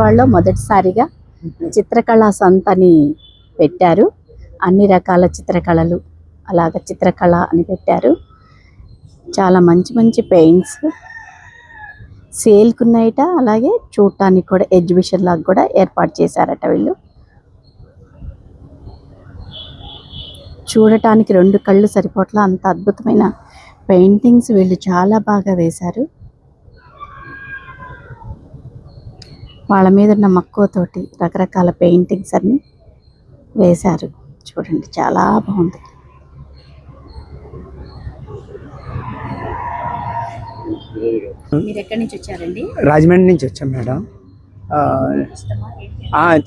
వాళ్ళు మొదటిసారిగా చిత్రకళా సంతని పెట్టారు. అన్ని రకాల చిత్రకళలు అలాగ చిత్రకళ అని పెట్టారు. చాలా మంచి మంచి పెయింట్స్ సేల్కున్నాయట. అలాగే చూడటానికి కూడా ఎగ్జిబిషన్ లాగా కూడా ఏర్పాటు చేశారట. వీళ్ళు చూడటానికి 2 కళ్ళు సరిపోట్ల అంత అద్భుతమైన పెయింటింగ్స్ వీళ్ళు చాలా బాగా వేశారు. వాళ్ళ మీద ఉన్న మక్కువతోటి రకరకాల పెయింటింగ్స్ అన్ని వేశారు. చూడండి చాలా బాగుంది. మీరు ఎక్కడి నుంచి వచ్చారండి? రాజమండ్రి నుంచి వచ్చాం మేడం.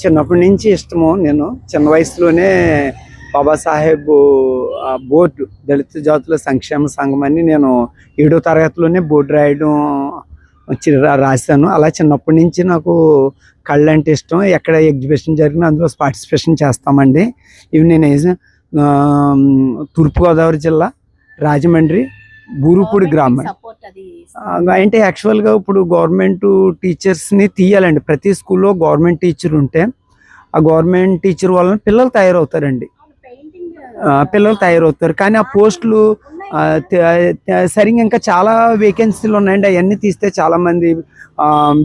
చిన్నప్పటి నుంచి ఇష్టము. నేను చిన్న వయసులోనే బాబాసాహెబ్ బోర్డు దళిత జాతుల సంక్షేమ సంఘం అని నేను 7వ తరగతిలోనే బోర్డు రాయడం రాశాను. అలా చిన్నప్పటి నుంచి నాకు కళ్ళు అంటే ఇష్టం. ఎక్కడ ఎగ్జిబిషన్ జరిగినా అందులో పార్టిసిపేషన్ చేస్తామండి. ఇవి నేను తూర్పుగోదావరి జిల్లా రాజమండ్రి బూరుపూడి గ్రామం. అంటే యాక్చువల్గా ఇప్పుడు గవర్నమెంట్ టీచర్స్ని తీయాలండి. ప్రతి స్కూల్లో గవర్నమెంట్ టీచర్ ఉంటే ఆ గవర్నమెంట్ టీచర్ వలన పిల్లలు తయారవుతారండి. కానీ ఆ పోస్టులు సరిగ్గా ఇంకా చాలా వేకెన్సీలు ఉన్నాయండి. అవన్నీ తీస్తే చాలామంది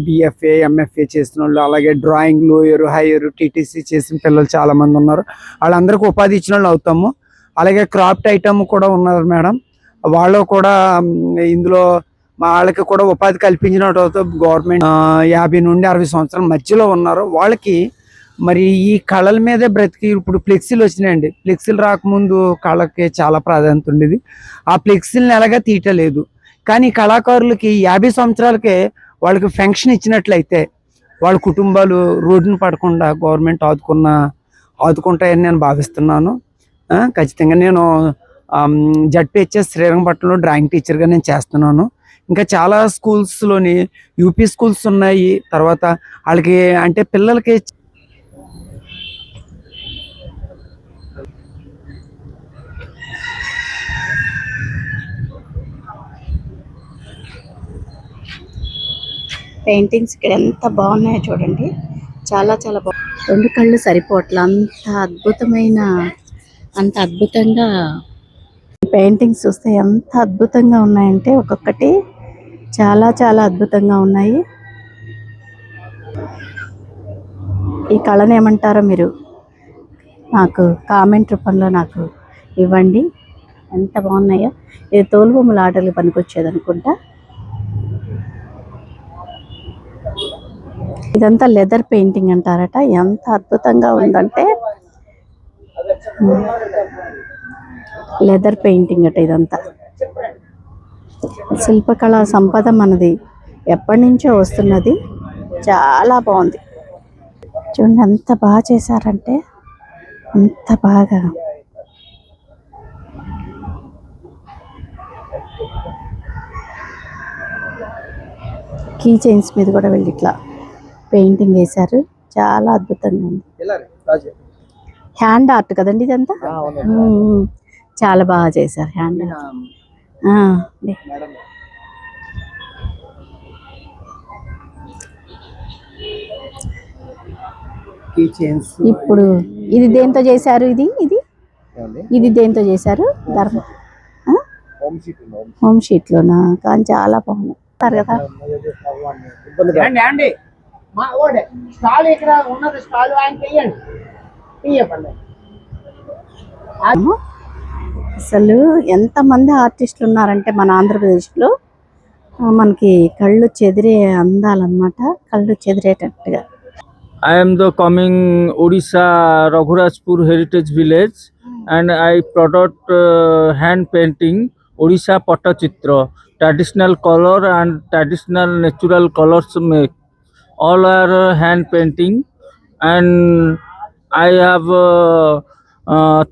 బిఎఫ్ఏ ఎంఎఫ్ఏ చేసిన వాళ్ళు, అలాగే డ్రాయింగ్ లోయర్ హైయర్ టీటీసీ చేసిన పిల్లలు చాలామంది ఉన్నారు. వాళ్ళందరికీ ఉపాధి ఇచ్చిన వాళ్ళు అవుతాము. అలాగే క్రాఫ్ట్ ఐటమ్ కూడా ఉన్నారు మేడం. వాళ్ళు కూడా ఇందులో వాళ్ళకి కూడా ఉపాధి కల్పించినట్టు గవర్నమెంట్ 50 నుండి 60 సంవత్సరాల మధ్యలో ఉన్నారు. వాళ్ళకి మరి ఈ కళల మీదే బ్రతికి ఇప్పుడు ఫ్లెక్సీలు వచ్చినాయండి. ఫ్లెక్సీలు రాకముందు కళకి చాలా ప్రాధాన్యత ఉండేది. ఆ ఫ్లెక్సీలను ఎలాగా తీయటలేదు. కానీ కళాకారులకి 50 సంవత్సరాలకే వాళ్ళకి పెన్షన్ ఇచ్చినట్లయితే వాళ్ళ కుటుంబాలు రోడ్డున పడకుండా గవర్నమెంట్ ఆదుకుంటాయని నేను భావిస్తున్నాను. ఖచ్చితంగా నేను జడ్పిహెచ్ఎస్ శ్రీరంగపట్నంలో డ్రాయింగ్ టీచర్గా నేను చేస్తున్నాను. ఇంకా చాలా స్కూల్స్లోని యూపీ స్కూల్స్ ఉన్నాయి. తర్వాత వాళ్ళకి అంటే పిల్లలకి పెయింటింగ్స్ ఇక్కడ ఎంత బాగున్నాయో చూడండి. చాలా చాలా బాగుంది. 2 కళ్ళు సరిపోవట్ల అంత అద్భుతంగా పెయింటింగ్స్ చూస్తే ఎంత అద్భుతంగా ఉన్నాయంటే ఒక్కొక్కటి చాలా చాలా అద్భుతంగా ఉన్నాయి. ఈ కళను ఏమంటారో మీరు నాకు కామెంట్ రూపంలో నాకు ఇవ్వండి. ఎంత బాగున్నాయో. ఇది తోలుబొమ్మల ఆటలు పనికొచ్చేది అనుకుంటా. ఇదంతా లెదర్ పెయింటింగ్ అంటారట. ఎంత అద్భుతంగా ఉందంటే లెదర్ పెయింటింగ్ అట. ఇదంతా శిల్పకళా సంపద మనది ఎప్పటి నుంచో వస్తున్నది. చాలా బాగుంది. చూడండి ఎంత బాగా చేశారంటే అంత బాగా. కీ చైన్స్ మీద కూడా వెళ్ళి ఇట్లా పెయింటింగ్ వేశారు. చాలా అద్భుతంగా ఉంది. హ్యాండ్ ఆర్ట్ కదండి ఇదంతా. చాలా బాగా చేశారు హ్యాండ్ ఆర్ట్. ఇప్పుడు ఇది దేంతో చేశారు? ఇది దేంతో చేశారు? హోమ్ షీట్ లోనా? కానీ చాలా బాగుంది కదా. అసలు ఎంతమంది ఆర్టిస్టులు ఉన్నారంటే మన ఆంధ్రప్రదేశ్లో మనకి కళ్ళు చెదిరే అందాలన్నమాట. కళ్ళు చెదిరేటట్టుగా. I am the coming Odisha Raghurajpur Heritage Village and I product hand painting Odisha Pattachitra. Traditional color and traditional natural colors make. All are hand painting and I have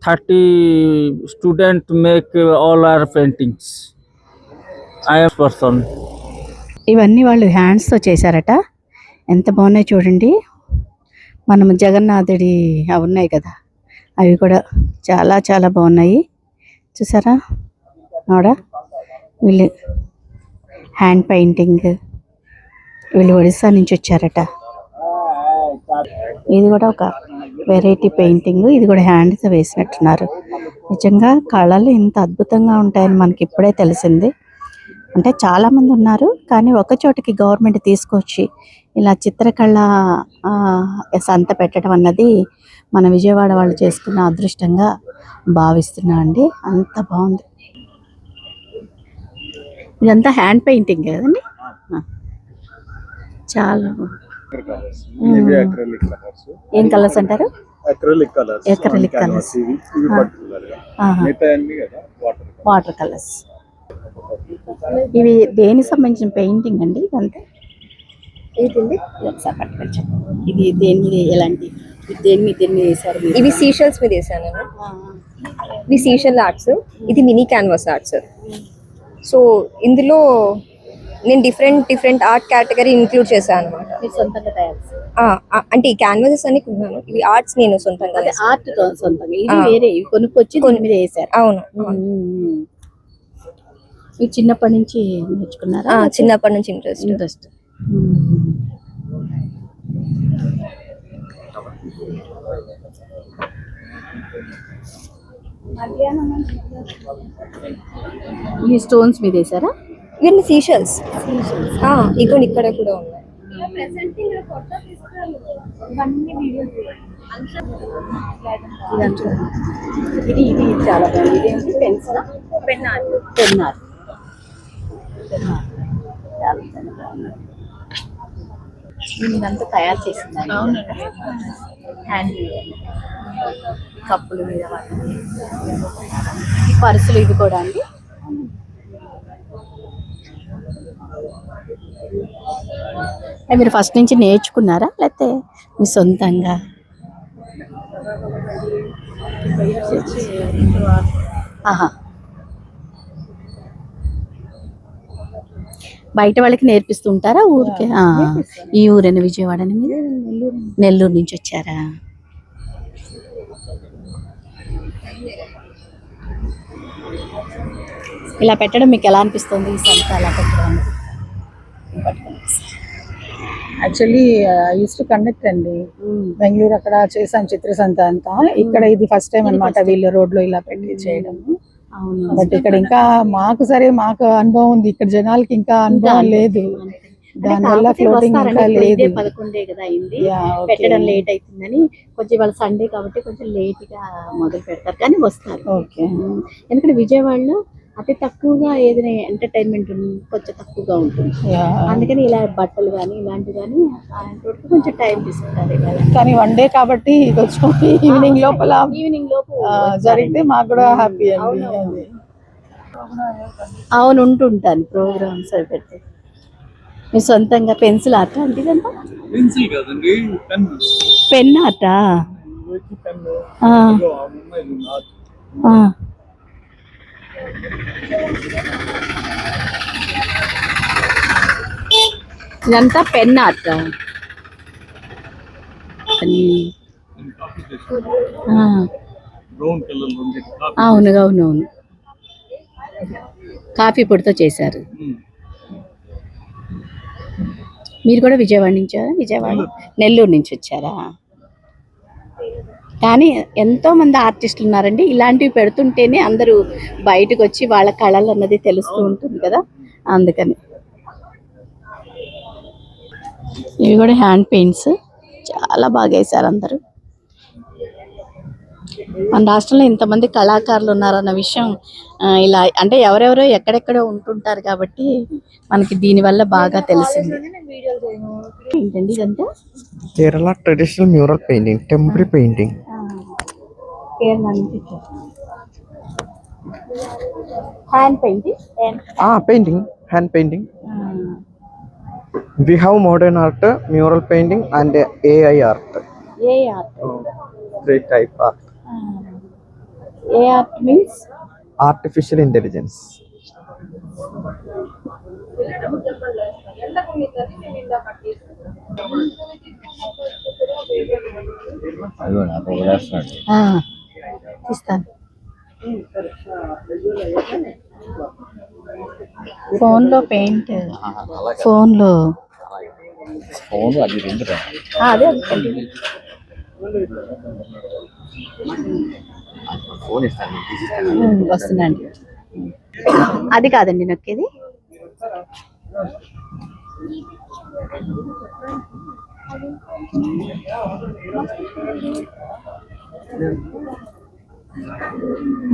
30 students make all our paintings. I am person. ఇవన్నీ వాళ్ళు హ్యాండ్స్తో చేశారట. ఎంత బాగున్నాయి చూడండి. మనం జగన్నాథుడి అవి ఉన్నాయి కదా, అవి కూడా చాలా చాలా బాగున్నాయి. చూసారా ఆడ వీళ్ళు హ్యాండ్ పెయింటింగ్. వీళ్ళు ఒడిస్సా నుంచి వచ్చారట. ఇది కూడా ఒక వెరైటీ పెయింటింగ్. ఇది కూడా హ్యాండ్స్ వేసినట్టున్నారు. నిజంగా కళలు ఇంత అద్భుతంగా ఉంటాయని మనకి ఇప్పుడే తెలిసింది. అంటే చాలామంది ఉన్నారు, కానీ ఒక చోటికి గవర్నమెంట్ తీసుకొచ్చి ఇలా చిత్రకళ సంత పెట్టడం అన్నది మన విజయవాడ వాళ్ళు చేసుకున్న అదృష్టంగా భావిస్తున్నా అండి. అంత బాగుంది. ఇదంతా హ్యాండ్ పెయింటింగ్ కదండి. చాలా ఏం కలర్స్ అంటారు? Acrylic colours. Water colours. ఇవి దేనికి సంబంధించిన పెయింటింగ్ అండి? ఇదంతా ఇది దేని మీద, ఎలాంటి దేని మీద వేసారు? ఇవి సీషెల్స్ మీద వేసాను నేను. ఇవి సీషెల్ ఆర్ట్స్, ఇది మినీ క్యాన్వాస్ ఆర్ట్స్. సో ఇందులో నేను డిఫరెంట్ ఆర్ట్ కేటగిరీ ఇంక్లూడ్ చేశాను అనమాట. సొంతంగా తయారు అంటే ఈ క్యాన్వాసెస్ అని కొన్నాను, ఇవి ఆర్ట్స్ నేను సొంతంగా ఆర్ట్ సొంతంగా. ఇది వేరే ఇవి కొనుక్కొచ్చి కొన్ని మీద వేసారు. అవును. ఇవి చిన్నప్పటి నుంచి నేర్చుకున్నారా? చిన్నప్పటి నుంచి ఇంట్రెస్ట్. ఈ స్టోన్స్ మీద వేసారా? ఇవన్నీ సీషెల్స్. ఇక్కడ కూడా ఉన్నాయి. ఇది చాలా బాగుంది. ఇదేంటి? పెన్సిల్, పెన్నార్. ఇదంతా తయారు చేసింది. హ్యాండ్ కప్పులు మీద పర్సులు ఇవి కూడా అండి. మీరు ఫస్ట్ నుంచి నేర్చుకున్నారా లేకపోతే మీ సొంతంగా? ఆహా, బయట వాళ్ళకి నేర్పిస్తూ ఉంటారా? ఊరికే ఈ ఊరేనా? విజయవాడని మీరు? నెల్లూరు నుంచి వచ్చారా? ఇలా పెట్టడం మీకు ఎలా అనిపిస్తుంది? ఈ సంత అలా పెట్టడం యాక్చువల్లీ యూస్ టు కండక్ట్ అండి. బెంగళూరు అక్కడ చేశాను చిత్రసంత అంతా. ఇక్కడ ఇది ఫస్ట్ టైం అన్నమాట వీళ్ళు రోడ్ లో ఇలా పెట్టి చేయడం. బట్ ఇక్కడ ఇంకా మాకు అనుభవం ఉంది, ఇక్కడ జనాలకి ఇంకా అనుభవం లేదు. దానివల్ల ఫ్లోటింగ్ ఇంకా లేదు. 11 కదా అయింది, పెట్టడం లేట్ అవుతుందని. కొంచెం వాళ్ళ సండే కాబట్టి కొంచెం లేట్ గా మొదలు పెడతారు, కానీ వస్తారు. ఓకే. ఎందుకంటే విజయవాడలో అతి తక్కువగా ఏదైనా ఎంటర్టైన్మెంట్ కొంచెం తక్కువగా ఉంటుంది. అందుకని ఇలా బట్టలు కానీ ఇలాంటివి కానీ కొంచెం టైం తీసుకుంటారు. కానీ వన్ డే కాబట్టి కొంచెం ఈవినింగ్ లోపు జరిగితే మాకు కూడా హ్యాపీ అండి. అవును, ఉంటుంటాను ప్రోగ్రామ్స్ అవి పెడితే. మీ సొంతంగా పెన్సిల్ ఆర్ట్ అంటే ఇదంతా? పెన్ ఆర్టా? ఇదంతా పెన్ ఆర్ట్. అవును, కాఫీ పొడితో చేశారు. మీరు కూడా విజయవాడ నుంచా? నెల్లూరు నుంచి వచ్చారా? కానీ ఎంతో మంది ఆర్టిస్టులు ఉన్నారండి. ఇలాంటివి పెడుతుంటేనే అందరూ బయటకు వచ్చి వాళ్ళ కళలు అన్నది తెలుస్తూ ఉంటుంది కదా, అందుకని. ఇవి కూడా హ్యాండ్ పెయింట్స్ చాలా బాగా వేశారు అందరూ. మన రాష్ట్రంలో ఇంతమంది కళాకారులు ఉన్నారన్న విషయం ఇలా అంటే ఎవరెవరో ఎక్కడెక్కడో ఉంటుంటారు కాబట్టి మనకి దీనివల్ల బాగా తెలిసింది. ఏంటండి ఇదంతా? Kerala traditional mural painting, temporary painting. Kerala నుంచి hand painting. Hand painting. We have modern art, mural painting and AI art. AI art. Three type art. AI art means Artificial intelligence. ఇస్తాను. ఫోన్లో అదే అనుకోండి. వస్తున్నాండి. అది కాదండి నొక్కేది.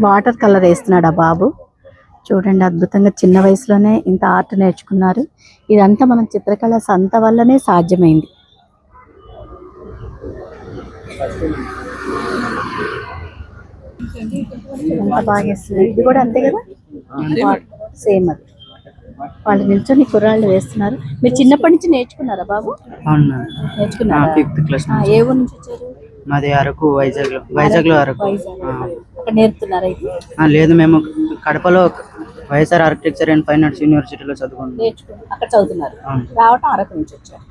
వాటర్ కలర్ వేస్తున్నాడు ఆ బాబు. చూడండి, అద్భుతంగా చిన్న వయసులోనే ఇంత ఆర్ట్ నేర్చుకున్నారు. ఇదంతా మనం చిత్రకళ సంత వల్లనే సాధ్యమైంది. ఎంత బాగా వేస్తున్నారు. ఇది కూడా అంతే కదా, సేమ్ అది. వాళ్ళు నిల్చొని కుర్రాళ్ళు వేస్తున్నారు. మీరు చిన్నప్పటి నుంచి నేర్చుకున్నారా బాబు? నేర్చుకున్నారా? 5th క్లాస్ ఏ ఊరు నుంచి వచ్చారు? మాది అరకు, వైజాగ్ లో అరకు. అక్కడ నేర్పుతున్నారా ఇది? లేదు, మేము కడపలో YSR architecture and fine arts యూనివర్సిటీలో చదువుకున్నాం. అక్కడ చదువుతున్నారు. రావటం అరకు నుంచి వచ్చారు.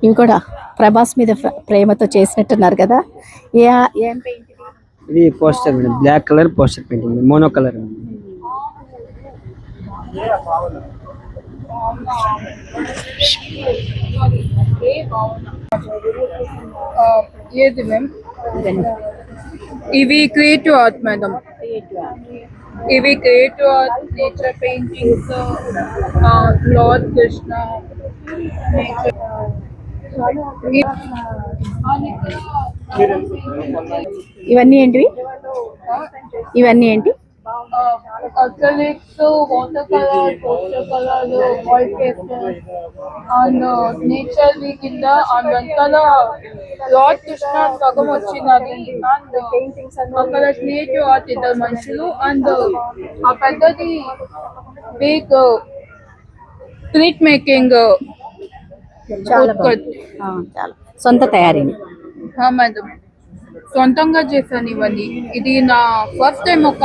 ఇవి కూడా ప్రభాస్ మీద ప్రేమతో చేసినట్టున్నారు కదా. ఏం పెయింట్ ఇది? Poster madam, black colour poster painting, mono colour. ఏది మ్యామ్? ఇవి క్రియేటివ్ ఆర్ట్ మేడం. ఇవి creative art, nature paintings, lord Krishna. ఇవన్నీ ఏంటివి? ఇవన్నీ ఏంటి? Acrylics, water colour, poster colour, wall paper and nature వి కింద అండ్ వెనకాల లార్డ్ కృష్ణ సగం వచ్చినది. అండ్ అక్కడ క్రియేటివ్ ఆర్ట్ ఇద్దరు మనుషులు అండ్ ఆ పెద్దది బిగ్ ప్రింట్ మేకింగ్. చాలా చాలా సొంత తయారీని. మేడం సొంతంగా చేశాను ఇవన్నీ. ఇది నా ఫస్ట్ టైం ఒక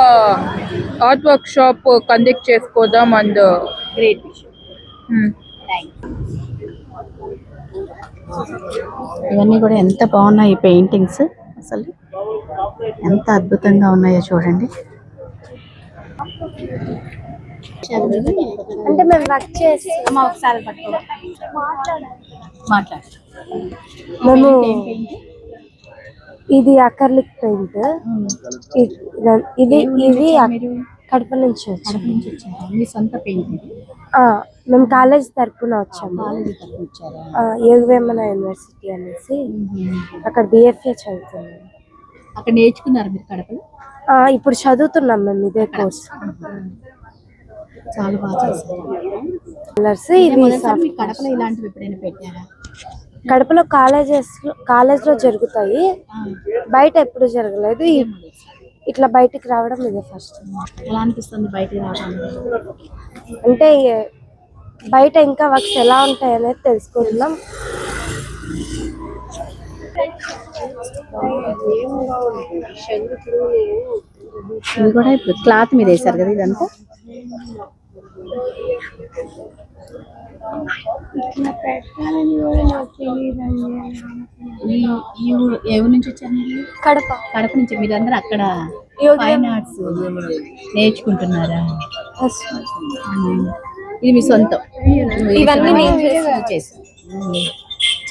ఆర్ట్ వర్క్ షాప్ కండక్ట్ చేసుకోదాం. And great. ఇవన్నీ కూడా ఎంత బాగున్నాయి ఈ పెయింటింగ్స్, అసలు ఎంత అద్భుతంగా ఉన్నాయో చూడండి. అంటే మేము వర్క్ చేసి ఒకసారి మాట్లాడు. మేము ఇది అకర్లిక్ పెయింట్. ఇది కడప నుంచి వచ్చాము. మీ సొంత పెయింట్? మేము కాలేజ్ తరపున వచ్చాము. యోగవేమన యూనివర్సిటీ అనేసి అక్కడ BFA చదువుతున్నాము. అక్కడ నేర్చుకున్నారు మీరు కడపలో? ఇప్పుడు చదువుతున్నాం మేము ఇదే కోర్స్. చాలా బాగా చేశారు. కడపలో ఇలాంటివి ఎప్పుడైనా పెట్టారా? కడపలో కాలేజ్లో జరుగుతాయి, బయట ఎప్పుడు జరగలేదు. ఇట్లా బయటికి రావడం ఇదే ఫస్ట్. ఎలా అనిపిస్తుంది బయటికి రావడం? అంటే బయట ఇంకా వర్క్స్ ఎలా ఉంటాయి అనేది తెలుసుకుంటున్నాం. ఇది కూడా ఇప్పుడు క్లాత్ మీద వేసారు కదా ఇదంతా. ఎవరి నుంచి వచ్చారు మీరు? కడప నుంచి. మీరందరూ అక్కడ ఫైన్ ఆర్ట్స్ నేర్చుకుంటున్నారా? ఇది మీ సొంతం? ఇవన్నీ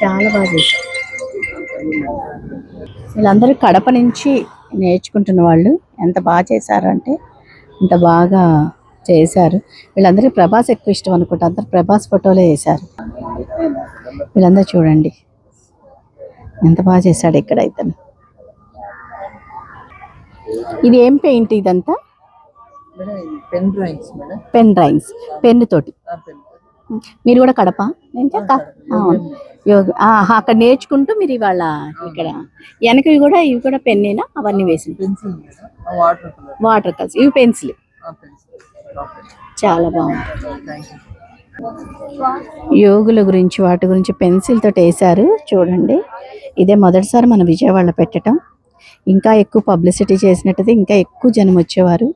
చాలా బాగా చేశారు. వీళ్ళందరూ కడప నుంచి నేర్చుకుంటున్న వాళ్ళు. ఎంత బాగా చేశారు అంటే ఇంత బాగా చేశారు. వీళ్ళందరికీ ప్రభాస్ ఎక్కువ ఇష్టం అనుకుంటా, అందరు ప్రభాస్ ఫోటోలే వేశారు. వీళ్ళందరూ చూడండి ఎంత బాగా చేశాడు ఇక్కడ ఇతను. ఇది ఏం పెయింట్ ఇదంతా? పెన్ డ్రాయింగ్స్, పెన్ను తోటి. మీరు కూడా కడప? అక్కడ నేర్చుకుంటూ మీరు ఇవాళ ఇక్కడ వెనకవి కూడా ఇవి కూడా పెన్నేనా? అవన్నీ వేసి వాటర్ కలర్స్, ఇవి పెన్సిల్. చాలా బాగుంది. యోగుల గురించి వాటి గురించి పెన్సిల్ తోటి వేశారు చూడండి. ఇదే మొదటిసారి మన విజయవాడలో పెట్టడం. ఇంకా ఎక్కువ పబ్లిసిటీ చేసినట్టయితే ఇంకా ఎక్కువ జనం వచ్చేవారు.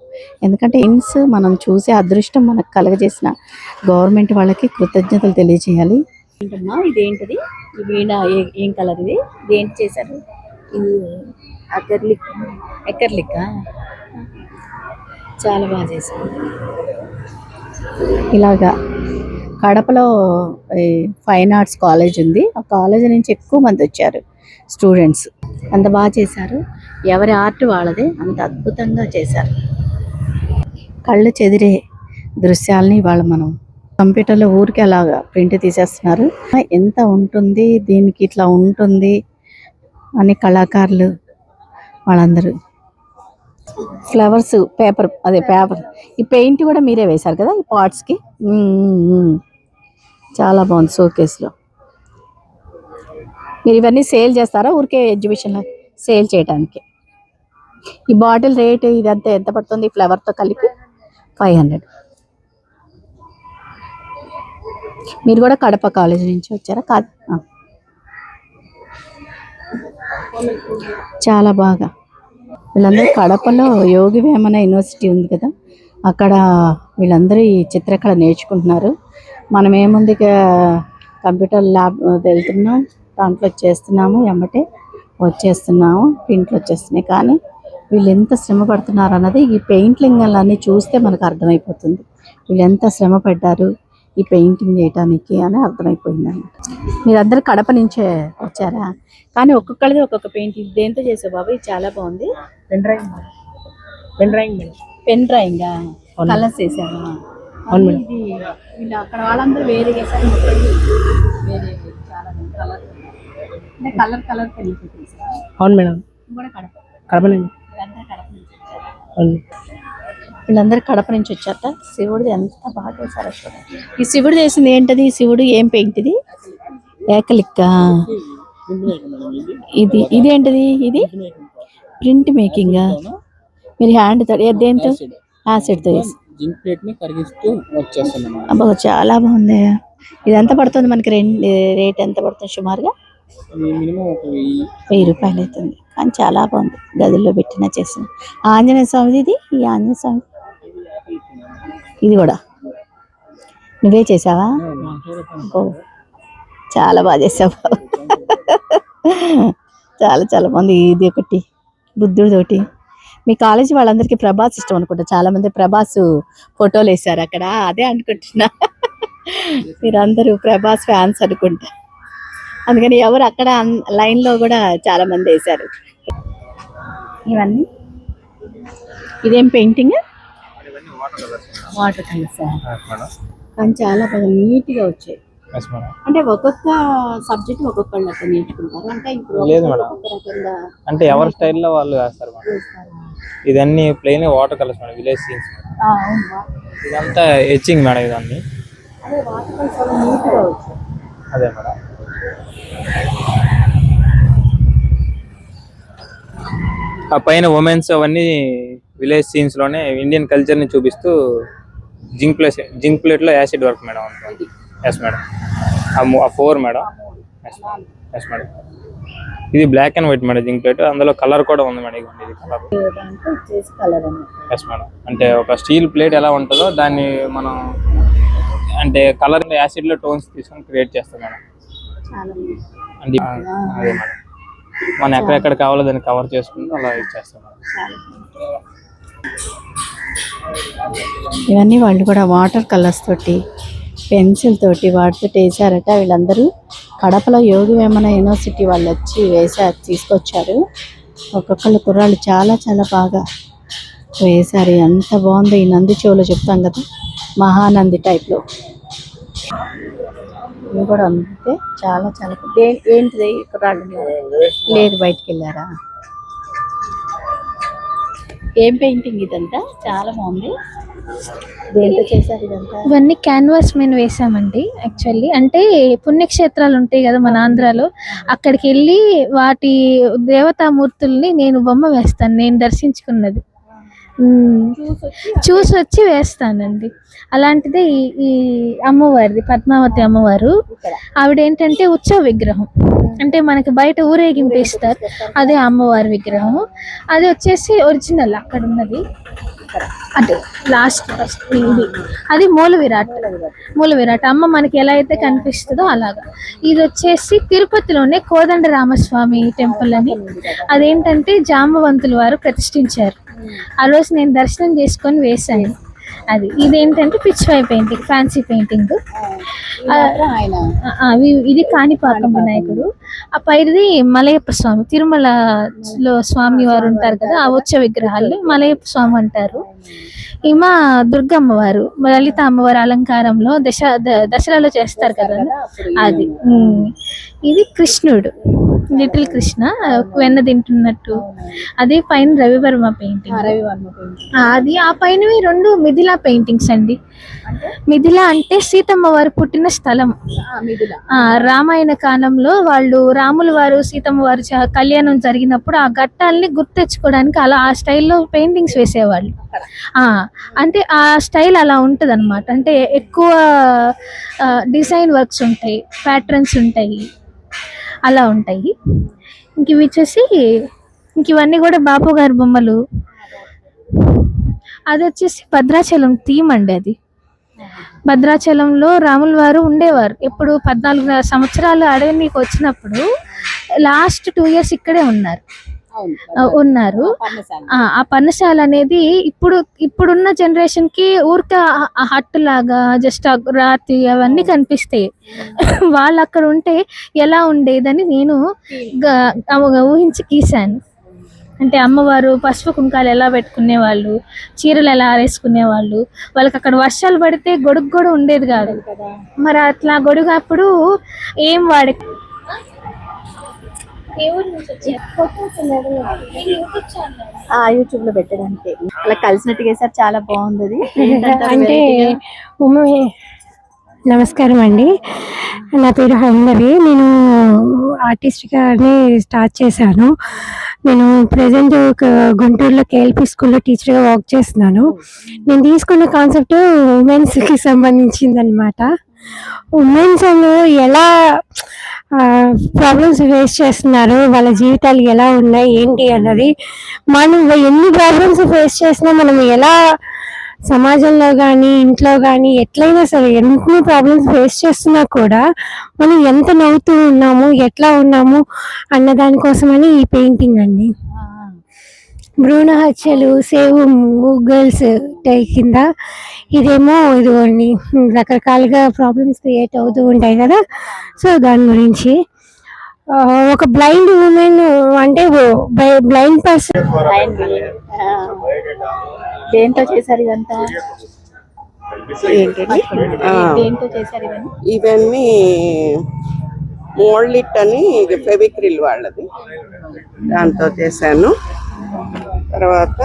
ఎందుకంటే ఇన్స్ మనం చూసే అదృష్టం మనకు కలగజేసిన గవర్నమెంట్ వాళ్ళకి కృతజ్ఞతలు తెలియజేయాలి. ఇదేంటిది? ఈ వీణ ఏం కలర్ ఇది? ఇదేంటి చేశారు? ఇది ఎకర్లిక్. చాలా బాగా చేశారు. ఇలాగా కడపలో ఈ ఫైన్ ఆర్ట్స్ కాలేజ్ ఉంది. ఆ కాలేజ్ నుంచి ఎక్కువ మంది వచ్చారు స్టూడెంట్స్. అంత బాగా చేశారు. ఎవరి ఆర్ట్ వాళ్ళదే, అంత అద్భుతంగా చేశారు. కళ్ళు చెదిరే దృశ్యాలని ఇవాళ మనం కంప్యూటర్లో ఊరికి అలాగా ప్రింట్ తీసేస్తున్నారు. ఎంత ఉంటుంది దీనికి, ఇట్లా ఉంటుంది అని కళాకారులు వాళ్ళందరూ. ఫ్లవర్స్ పేపర్, అదే పేపర్. ఈ పెయింట్ కూడా మీరే వేశారు కదా ఈ పార్ట్స్కి. చాలా బాగుంది. షోకేస్లో మీరు ఇవన్నీ సేల్ చేస్తారా? ఊరికే ఎగ్జిబిషన్లో సేల్ చేయడానికి? ఈ బాటిల్ రేట్ ఇదంతా ఎంత పడుతుంది ఫ్లవర్తో కలిపి? 500. మీరు కూడా కడప కాలేజ్ నుంచి వచ్చారా? కాదు, చాలా బాగా. వీళ్ళందరూ కడపలో యోగి వేమన యూనివర్సిటీ ఉంది కదా, అక్కడ వీళ్ళందరూ ఈ చిత్రకళ నేర్చుకుంటున్నారు. మనం ఏముంది కంప్యూటర్ ల్యాబ్ వెళ్తున్నాం, దాంట్లో చేస్తున్నాము, ఎమ్మటే వచ్చేస్తున్నాము, ప్రింట్లు వచ్చేస్తున్నాయి. కానీ వీళ్ళు ఎంత శ్రమ పడుతున్నారు అన్నది ఈ పెయింటింగ్లన్నీ చూస్తే మనకు అర్థమైపోతుంది. వీళ్ళు ఎంత శ్రమ పడ్డారు ఈ పెయింటింగ్ చేయటానికి అని అర్థమైపోయింది అన్నమాట. మీరందరూ కడప నుంచే వచ్చారా? కానీ ఒక్కొక్కరిది ఒక్కొక్క పెయింటింగ్. దేంతో చేసావు బాబు? ఇది చాలా బాగుంది. పెన్ డ్రాయింగ్ పెన్ డ్రాయింగా? కలర్స్ వేసావా? ఇది వీళ్ళు అక్కడ వాళ్ళందరూ వేరే వేసారు, వేరే చాలా కలర్, అంటే కలర్ పెన్ చేసారు. అవును మేడం. కూడా కడప కడపనండి. వీళ్ళందరూ కడప నుంచి వచ్చాక శివుడిది ఎంత బాగా వేశారు అసలు. ఈ శివుడు వేసింది ఏంటది? శివుడు ఏం పెయింట్ ఇది? ఏకలిక్క. ఇదేంటిది? ఇది ప్రింట్ మేకింగ్. మీరు హ్యాండ్ తో, దేంతో? యాసిడ్తో వేసి. అబ్బా చాలా బాగుంది. ఇది ఎంత పడుతుంది మనకి? రేట్ ఎంత పడుతుంది సుమారుగా? 1000 రూపాయలు అవుతుంది. కానీ చాలా బాగుంది. గదుల్లో పెట్టినా చేసిన ఆంజనేయ స్వామిది ఇది. ఈ ఆంజనేయ స్వామి ఇది కూడా నువ్వే చేసావా? ఓ చాలా బాగా చేసావు. చాలా చాలా బాగుంది. ఇది ఒకటి బుద్ధుడితోటి. మీ కాలేజీ వాళ్ళందరికీ ప్రభాస్ ఇష్టం అనుకుంటా. చాలా మంది ప్రభాస్ ఫోటోలు వేశారు అక్కడ. అదే అనుకుంటున్నా మీరందరూ ప్రభాస్ ఫ్యాన్స్ అనుకుంటా. అందుకని ఎవరు అక్కడ లైన్లో కూడా చాలా మంది వేశారు. ఇవన్నీ ఇదేం పెయింటింగ్? Water colours. కానీ చాలా బాగా నీట్గా వచ్చాయి. అంటే ఒక్కొక్క సబ్జెక్ట్ ఒక్కొక్కళ్ళు అట్లా నేర్చుకుంటారు. అంటే ఇప్పుడు లేదు మేడం, అంటే ఎవరి స్టైల్లో వాళ్ళు వేస్తారు మేడం. ఇదన్నీ plain water colours madam, village scenes. ఇదంతా ఎచ్చింగ్ మేడం ఇదన్నీ. అదే వాటర్ కలర్స్ నీట్గా వచ్చాయి. అదే మేడం. ఆ పైన ఉమెన్స్ అవన్నీ విలేజ్ సీన్స్ లోనే ఇండియన్ కల్చర్ ని చూపిస్తూ జింక్ ప్లేట్ లో acid work madam. Yes madam. ఆ 4 మేడం. Yes madam. ఇది black and white madam zinc plate. అందులో కలర్ కూడా ఉంది మేడం. ఇది కలర్. Yes madam. అంటే ఒక స్టీల్ ప్లేట్ ఎలా ఉంటుందో దాన్ని మనం అంటే కలర్ యాసిడ్ లో టోన్స్ తీసుకొని క్రియేట్ చేస్తాం మేడం. అంటే అదే మేడం, మనం ఎక్కడెక్కడ కావాలో దాన్ని కవర్ చేసుకుంటూ అలా ఇచ్చేస్తాం మేడం. ఇవన్నీ వాళ్ళు కూడా వాటర్ కలర్స్ తోటి, పెన్సిల్ తోటి వాటితో వేసారట. వీళ్ళందరూ కడపలో యోగి వేమన యూనివర్సిటీ వాళ్ళు వచ్చి వేసారు, తీసుకొచ్చారు. ఒక్కొక్కళ్ళు కుర్రాళ్ళు చాలా చాలా బాగా వేశారు. ఎంత బాగుందో. ఈ నంది చెవులో చెప్తాం కదా, మహానంది టైప్లో. ఇవి కూడా అంతే. చాలా చాలా ఏంటిది? కుర్రాళ్ళు లేదు, బయటికి వెళ్ళారా? ఏం పెయింటింగ్ ఇదంతా? చాలా బాగుంది. దేంతో చేశారు ఇదంతా? ఇవన్నీ క్యాన్వాస్ మీద వేసామండి. యాక్చువల్లీ అంటే పుణ్యక్షేత్రాలు ఉంటాయి కదా మన ఆంధ్రాలో, అక్కడికి వెళ్ళి వాటి దేవతామూర్తుల్ని నేను బొమ్మ వేస్తాను. నేను దర్శించుకున్నది చూసి వచ్చి వేస్తానండి. అలాంటిదే ఈ అమ్మవారిది, పద్మావతి అమ్మవారు. ఆవిడ ఏంటంటే ఉత్సవ విగ్రహం. అంటే మనకి బయట ఊరేగింపు ఇస్తారు, అదే అమ్మవారి విగ్రహం. అది వచ్చేసి ఒరిజినల్ అక్కడ ఉన్నది. అంటే లాస్ట్ ఫస్ట్ ఇది అది మూల విరాట్ అమ్మ మనకి ఎలా అయితే కనిపిస్తుందో అలాగా. ఇది వచ్చేసి తిరుపతిలోనే కోదండ రామస్వామి టెంపుల్ అని. అదేంటంటే జాంబవంతుల వారు ప్రతిష్ఠించారు. ఆ రోజు నేను దర్శనం చేసుకొని వేశాను. అది ఇదేంటంటే Pichwai painting, fancy painting. ఇది కాణిపాకం వినాయకుడు. ఆ పైది మలయప్ప స్వామి, తిరుమలలో స్వామి వారు ఉంటారు కదా, ఆ ఉత్సవ విగ్రహాలు మలయప్ప స్వామి అంటారు. ఈమె దుర్గమ్మ వారు, లలిత అమ్మవారి అలంకారంలో దసరాలో చేస్తారు కదా అది. ఇది కృష్ణుడు, లిటిల్ కృష్ణ వెన్న తింటున్నట్టు. అదే పైన రవివర్మ పెయింటింగ్. అది ఆ పైనవి 2 మిథిలా పెయింటింగ్స్ అండి. మిథిలా అంటే సీతమ్మ వారు పుట్టిన స్థలం. రామాయణ కాలంలో వాళ్ళు రాముల వారు సీతమ్మ వారు కళ్యాణం జరిగినప్పుడు ఆ ఘట్టాలని గుర్తెచ్చుకోవడానికి అలా ఆ స్టైల్లో పెయింటింగ్స్ వేసేవాళ్ళు. అంటే ఆ స్టైల్ అలా ఉంటుంది అనమాట. అంటే ఎక్కువ డిజైన్ వర్క్స్ ఉంటాయి, ప్యాటర్న్స్ ఉంటాయి, అలా ఉంటాయి. ఇంక ఇవి వచ్చేసి ఇవన్నీ కూడా బాపు గారి బొమ్మలు. అది వచ్చేసి భద్రాచలం థీమ్ అండి. అది భద్రాచలంలో రాముల వారు ఉండేవారు. ఎప్పుడు 14 సంవత్సరాలు అడవికి వచ్చినప్పుడు లాస్ట్ 2 years ఇక్కడే ఉన్నారు. ఆ పర్ణశాల అనేది ఇప్పుడున్న జనరేషన్ కి ఊరిక హట్ లాగా జస్ట్ రాతి అవన్నీ కనిపిస్తాయి. వాళ్ళు అక్కడ ఉంటే ఎలా ఉండేదని నేను ఊహించి గీశాను. అంటే అమ్మవారు పసుపు కుంకాలు ఎలా పెట్టుకునేవాళ్ళు, చీరలు ఎలా ఆరేసుకునేవాళ్ళు, వాళ్ళకి అక్కడ వర్షాలు పడితే గొడుగు కూడా ఉండేది కాదు. మరి అట్లా గొడుగు అప్పుడు ఏం యూట్యూబ్ లో పెట్టడానికి అలా కలిసినట్టుగా వేసారు, చాలా బాగుంది. అంటే నమస్కారం అండి, నా పేరు హైందవి. నేను ఆర్టిస్ట్గానే స్టార్ట్ చేశాను. నేను ప్రజెంట్ గుంటూరులో కేఎల్పి స్కూల్లో టీచర్గా వర్క్ చేస్తున్నాను. నేను తీసుకున్న కాన్సెప్ట్ ఉమెన్స్కి సంబంధించింది అనమాట. ఉమెన్స్ ఎలా ప్రాబ్లమ్స్ ఫేస్ చేస్తున్నారు, వాళ్ళ జీవితాలు ఎలా ఉన్నాయి ఏంటి అన్నది. మనం ఎన్ని ప్రాబ్లమ్స్ ఫేస్ చేసినా మనం ఎలా సమాజంలో కానీ ఇంట్లో కానీ ఎట్లయినా సరే ఎన్ని ప్రాబ్లమ్స్ ఫేస్ చేస్తున్నా కూడా మనం ఎంత నవ్వుతూ ఉన్నాము, ఎట్లా ఉన్నాము అన్న దానికోసమని ఈ పెయింటింగ్ అండి. భ్రూణ హత్యలు, సేవ్ గర్ల్స్ కింద ఇదేమో ఇదిగోండి రకరకాలుగా ప్రాబ్లమ్స్ క్రియేట్ అవుతూ ఉంటాయి కదా. సో దాని గురించి ఒక బ్లైండ్ ఉమెన్ అంటే బ్లైండ్ పర్సన్ దేంతో చేశారు ఇదంతా? ఇవన్నీ మోల్డిట్ అని ఫెవిక్రిల్ వాళ్ళది, దాంతో చేశాను. తర్వాత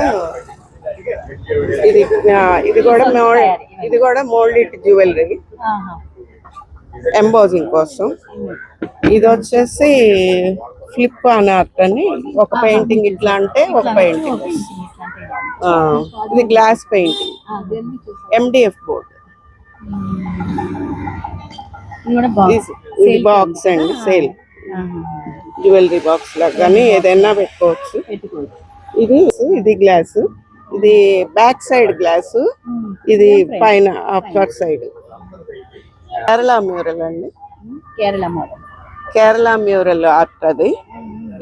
ఇది కూడా మోల్డిట్ జ్యువెలరీ ఎంబోజింగ్ కోసం. ఇది వచ్చేసి ఫ్లిప్ ఆన్ ఆర్ట్ అని, ఒక పెయింటింగ్ ఇట్లా అంటే ఒక పెయింటింగ్. ఇది గ్లాస్ పెయింటింగ్, MDF బోర్డ్. ఇది బాక్స్ అండి, సేల్ జ్యువెలరీ బాక్స్ లాగా కానీ ఏదైనా పెట్టుకోవచ్చు. ఇది గ్లాస్, ఇది బ్యాక్ సైడ్ గ్లాసు, ఇది పైన అప్పర్ సైడ్. కేరళ మ్యూరల్ అండి, కేరళ మ్యూరల్ ఆర్ట్ అది.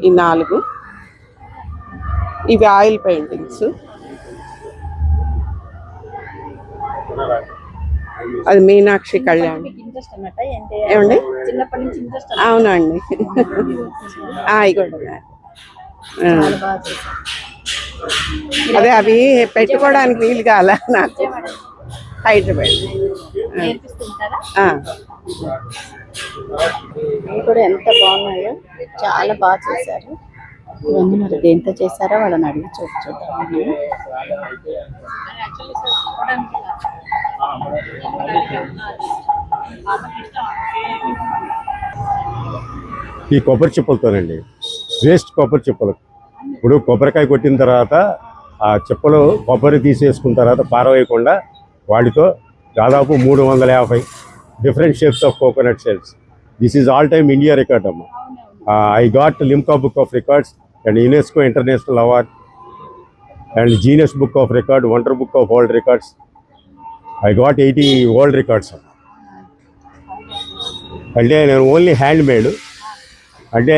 ఈ 4 ఇవి ఆయిల్ పెయింటింగ్స్. అది మీనాక్షి కళ్యాణ్ ఏమండి? అవునండి, అదే అవి పెట్టుకోవడానికి వీలు కాల నాకు. హైదరాబాద్ కూడా ఎంత బాగున్నాయో, చాలా బాగా చేశారు. ఇవన్నీ మరి దేంతో చేశారో వాళ్ళని అడిగి చూద్దాం. ఈ కొబ్బరి చిప్పలతోనండి, వేస్ట్ కొబ్బరి చిప్పలు. ఇప్పుడు కొబ్బరికాయ కొట్టిన తర్వాత ఆ చిప్పలు కొబ్బరి తీసేసుకున్న తర్వాత పారవేయకుండా వాటితో దాదాపు 350 different shapes of coconut shells. This is all time India record అమ్మ. I got Limca Book of Records and UNESCO International Award and Guinness Book of Record, Wonder Book of World Records. I got 80 world records. అంటే నేను only hand made, అంటే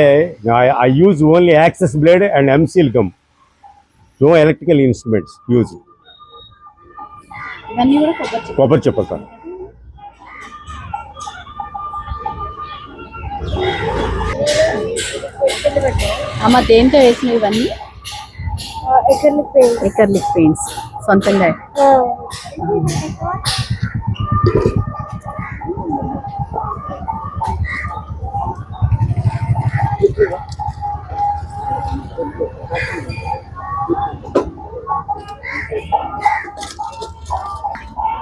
I use only axis blade and M-seal gum, no electrical instruments use. ఇవన్నీ కూడా కొబ్బరి చెప్పలు sir. అమ్మ దేంతో వేసినవి ఇవన్నీ? ఎకర్లిక్ పెయింట్స్ సొంతంగా.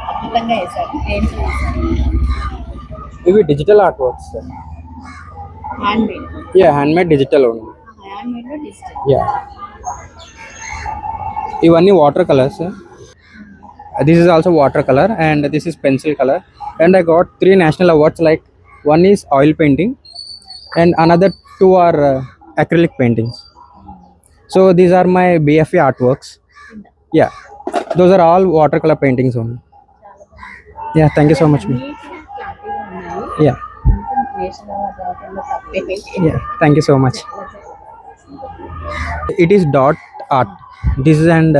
అద్భుతంగా వేశారు. ఇవి digital art works sir. Hand made. Yeah hand made digital only. Hand made లో డిజిటల్. యా ఇవన్నీ water colours. This is also watercolor and this is pencil color, and I got 3 national awards, like one is oil painting and another 2 are acrylic paintings. So these are my BFA artworks. Yeah, those are all watercolor paintings only. Yeah, thank you so much. Yeah, yeah, thank you so much. It is dot art. This is and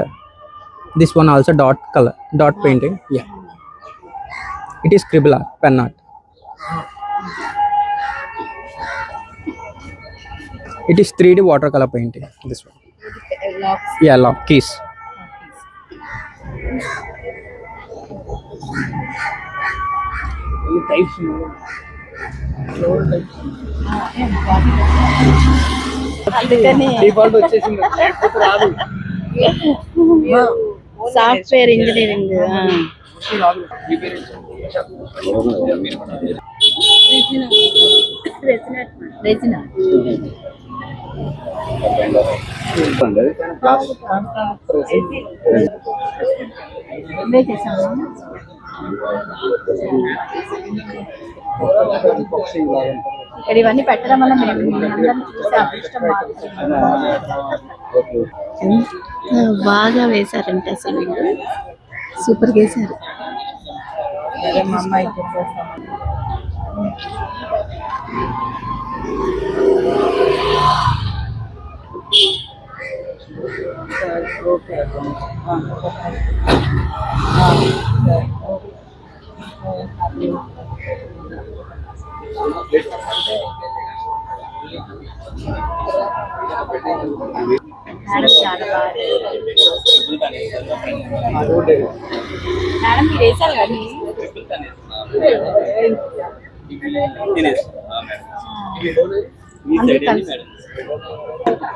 this one also dot color, dot painting. Yeah, it is scribble art, pen art. It is 3D watercolor painting. This one. Yeah, lock keys. Default వచ్చేసింది. Software engineering. ఇక్కడ ఇవన్నీ పెట్టడం వల్ల మేము అందరం చూసి అదృష్టం బాగా వేశారంటే అసలు సూపర్ వేశారు. మా అమ్మాయి చాలా బాగా మేడం మీరు వేసారు కానీ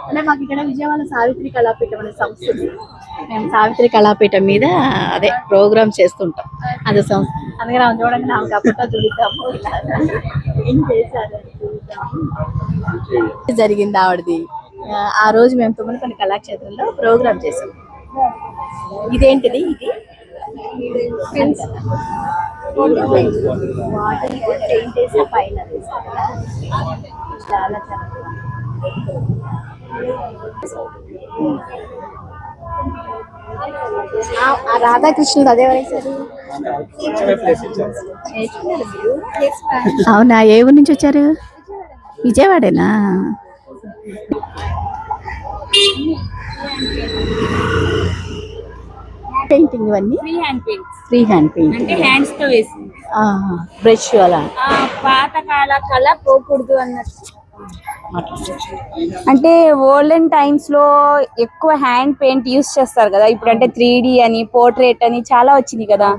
అంటే మాకు ఇక్కడ విజయవాడ సావిత్రి కళాపీఠం అనే సంస్థ ఉంది. మేము సావిత్రి కళాపీఠం మీద అదే ప్రోగ్రామ్ చేస్తుంటాం. అదే సంస్థ. అందుకని ఆమె చూడండి నాకు అప్పట్లో చూద్దాము ఏం చేశారు జరిగింది ఆవిడది. ఆ రోజు మేము తుమ్మలపల్లి కళాక్షేత్రంలో ప్రోగ్రామ్ చేసాం. ఇదేంటిది? ఇది పైన చాలా చాలా రాధాకృష్ణుడు అదే వేశారు. అవునా? ఏ ఊరి నుంచి వచ్చారు? విజయవాడేనా? పెయింటింగ్ ఇవన్నీ ఫ్రీ హ్యాండ్ పెయింట్ అంటే హ్యాండ్స్ తో వేసింది. బ్రష్ అలా పాతకాల కళ పోకూడదు అన్నట్టు. అంటే ఓల్డెన్ టైమ్స్ లో ఎక్కువ హ్యాండ్ పెయింట్ యూస్ చేస్తారు కదా. ఇప్పుడు అంటే 3D అని పోర్ట్రేట్ అని చాలా వచ్చింది కదా.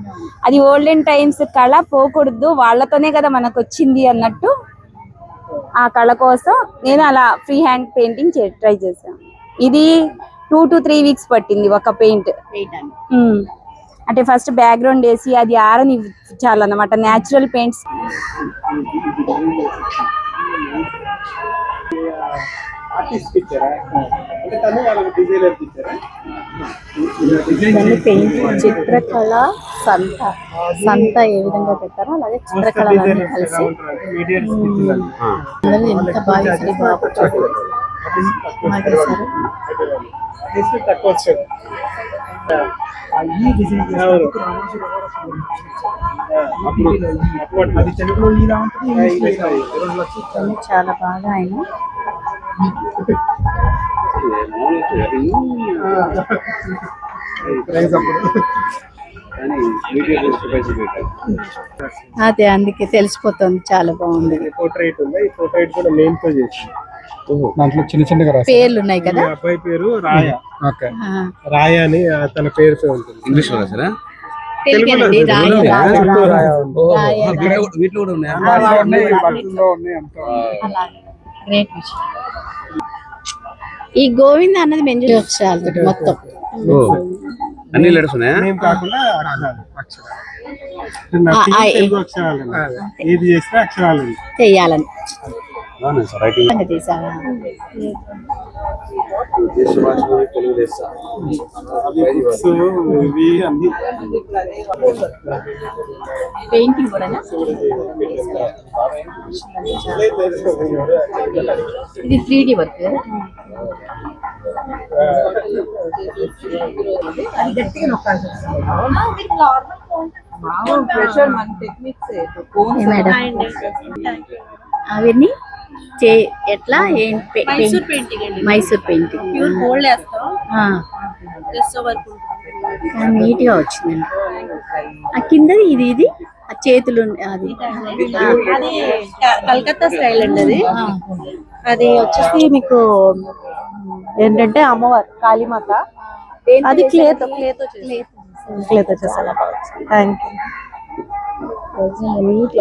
అది ఓల్డెన్ టైమ్స్ కళ పోకూడదు, వాళ్ళతోనే కదా మనకు వచ్చింది అన్నట్టు ఆ కళ కోసం నేను అలా ఫ్రీ హ్యాండ్ పెయింటింగ్ ట్రై చేశాను. ఇది 2 to 3 weeks పట్టింది ఒక పెయింట్. అంటే ఫస్ట్ బ్యాక్గ్రౌండ్ వేసి అది ఆరనివ్వాలన్నమాట. న్యాచురల్ పెయింట్స్ చిత్రకళ సంత ఏ విధంగా పెట్టారో అలాగే చిత్రకళ కలిసి ఎంత బాగా చాలా బాగా ఆయన అదే అందుకే తెలిసిపోతుంది. చాలా బాగుంది. పోర్ట్రైట్ ఉంది. ఈ పోర్ట్రైట్ కూడా నేమ్ తో చేసింది. దాంట్లో చిన్న చిన్నగా రాశారు. పేర్లు ఉన్నాయి కదా. ఈ అబ్బాయి పేరు రాయ. ఓకే. రాయ అని తన పేరుతో ఉంటుంది. ఇంగ్లీష్ లో రాసారా? తెలుగేనండి. వీటిలో కూడా ఉన్నాయా? గ్రేట్ విషయం. ఈ గోవింద అన్నది మెంజూరి అక్షరాలు మొత్తం. అన్ని లెటర్స్ ఉన్నాయా? నేమ్ కాకుండా అక్షరాలు. ఏది చేస్తే అక్షరాలు చెయ్యాలని రైటింగ్ తీసావా? పెయింటింగ్ కూడా ఇది 3D వర్క్ కదా. అవన్నీ ఎట్లా మైసూర్ పెయింటింగ్ ప్యూర్ గోల్డ్ వేస్తాం. నీట్ గా వచ్చిందండి. ఆ కిందది ఇది ఆ చేతులు అది కలకత్తా స్టైల్ అండి అది. అది వచ్చేసి మీకు ఏంటంటే అమ్మవారు కాళీమాత. అది క్లేతో చేసేలా థ్యాంక్ యూ.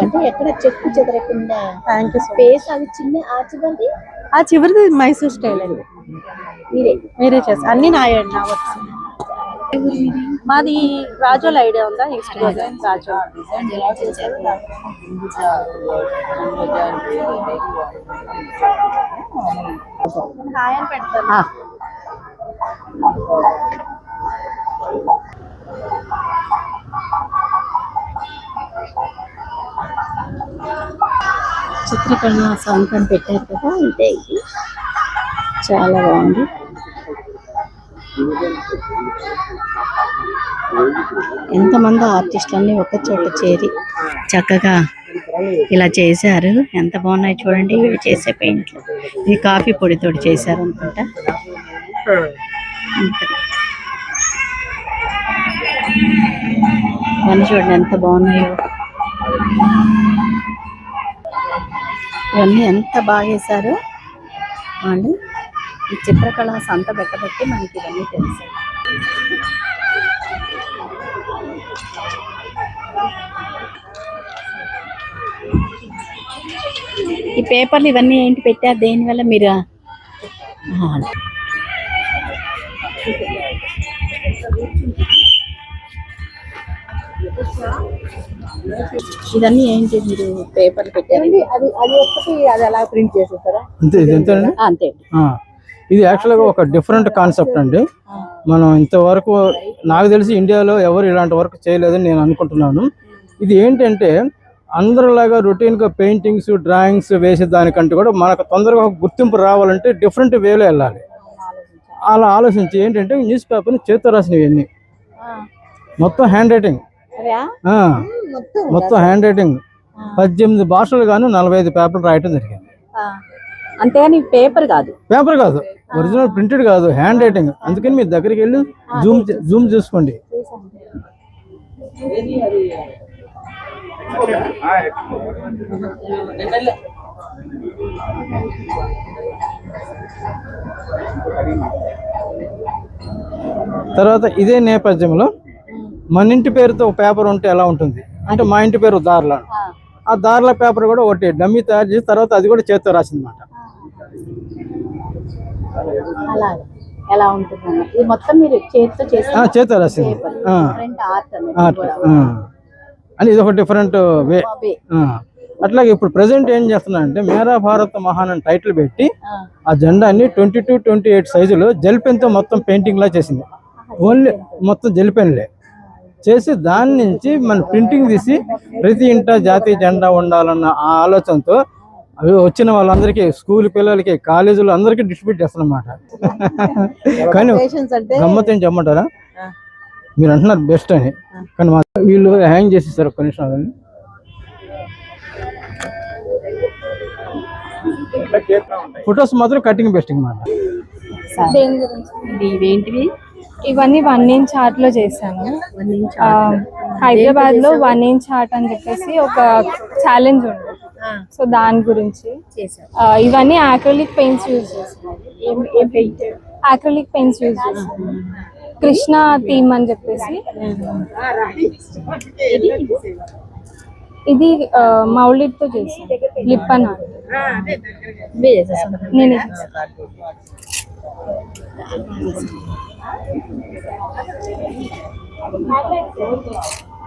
అంటే ఎక్కడ చెక్కు చెదరకుండా స్పేస్ అది చిన్న ఆచిదండి. ఆ చివరిది మైసూర్ స్టైల్ అండి. మీరే చేస్తారు అన్ని నా వర్క్స్. మాది రాజోల్ ఐడియా ఉందా? ఈస్ట్ గోదావరి రాజోల్. హాయ్ అని పెడతాను. చిత్రకళ సాంతం పెట్టారు కదా. అంటే ఇది చాలా బాగుంది. ఎంతమంది ఆర్టిస్టులన్నీ ఒక చోట చేరి చక్కగా ఇలా చేశారు. ఎంత బాగున్నాయి చూడండి. ఇవి చేసే పెయింట్లు ఇది కాఫీ పొడితో చేశారు అనుకుంటా. ఇవన్నీ చూడండి ఎంత బాగున్నాయో. ఇవన్నీ ఎంత బాగా వేశారు వాళ్ళు. ఈ చిత్రకళ సంత పెట్టబట్టి మనకి ఇవన్నీ తెలుసు. ఈ పేపర్లు ఇవన్నీ ఏంటి పెట్టారు? దేనివల్ల మీరు ఇవన్నీ ఏంటి మీరు పేపర్లు పెట్టారు? అది ఒక్కటి అది అలా ప్రింట్ చేసేస్తారా? అంతే. ఇది యాక్చువల్గా ఒక డిఫరెంట్ కాన్సెప్ట్ అండి. మనం ఇంతవరకు నాకు తెలిసి ఇండియాలో ఎవరు ఇలాంటి వర్క్ చేయలేదని నేను అనుకుంటున్నాను. ఇది ఏంటంటే అందరిలాగా రొటీన్గా పెయింటింగ్స్ డ్రాయింగ్స్ వేసే దానికంటే కూడా మనకు తొందరగా ఒక గుర్తింపు రావాలంటే డిఫరెంట్ వేలో వెళ్ళాలి. అలా ఆలోచించి ఏంటంటే న్యూస్ పేపర్ని చేతితో రాసినవి అన్నీ మొత్తం హ్యాండ్ రైటింగ్. మొత్తం హ్యాండ్ రైటింగ్ 18 భాషలు గాను 45 పేపర్లు రాయటం జరిగింది. అంతేగాని పేపర్ కాదు ఒరిజినల్ ప్రింటెడ్ కాదు, హ్యాండ్ రైటింగ్. అందుకని మీ దగ్గరికి వెళ్ళి జూమ్ చూసుకోండి. తర్వాత ఇదే నేపథ్యంలో మన ఇంటి పేరుతో ఒక పేపర్ ఉంటే ఎలా ఉంటుంది అంటే మా ఇంటి పేరు దార్లా. ఆ దార్ల పేపర్ కూడా ఒకటి డమ్మీ తయారు చేసి తర్వాత అది కూడా చేతితో రాసిందన్నమాట. ఎలా ఉంటుంది ఇది మొత్తం మీరు చేతితో చేతితో రాసింది ఆర్ట్ అని ఇది ఒక డిఫరెంట్ వే. అట్లాగే ఇప్పుడు ప్రెసెంట్ ఏం చేస్తున్నా అంటే మేరా భారత్ మహాన్ అని టైటిల్ పెట్టి ఆ జెండాని 22-28 సైజులో జెల్ పెన్తో మొత్తం పెయింటింగ్ లా చేసింది. ఓన్లీ మొత్తం జెల్ పెన్లే చేసి దాని నుంచి మన ప్రింటింగ్ తీసి ప్రతి ఇంట జాతీయ జెండా ఉండాలన్న ఆ ఆలోచనతో అవి వచ్చిన వాళ్ళందరికీ స్కూల్ పిల్లలకి కాలేజీలో అందరికీ డిస్ట్రిబ్యూట్ చేస్తారన్నమాట. కానీ గమ్మత్ ఏం చెప్పమంటారా, మీరు అంటున్నారు బెస్ట్ అని, కానీ వీళ్ళు హ్యాంగ్ చేసేసారు ఒక్క నిమిషం. అదని ఫొటోస్ మాత్రం కటింగ్ బెస్ట్ అన్నమాట. ఇవేంటివి? ఇవన్నీ 1 ఇంచ్ ఆర్ట్ లో చేశాను. హైదరాబాద్ లో 1 ఇంచ్ ఆర్ట్ అని చెప్పేసి ఒక ఛాలెంజ్ ఉంది. సో దాని గురించి ఇవన్నీ అక్రిలిక్ పెయింట్స్ యూజ్ చేస్తాను. అక్రిలిక్ పెయింట్స్ యూజ్ చేస్తాను. కృష్ణ థీమ్ అని చెప్పేసి. ఇది మౌలిడ్ తో చేసాను. లిప్ అండ్ ఆర్ట్ నేనే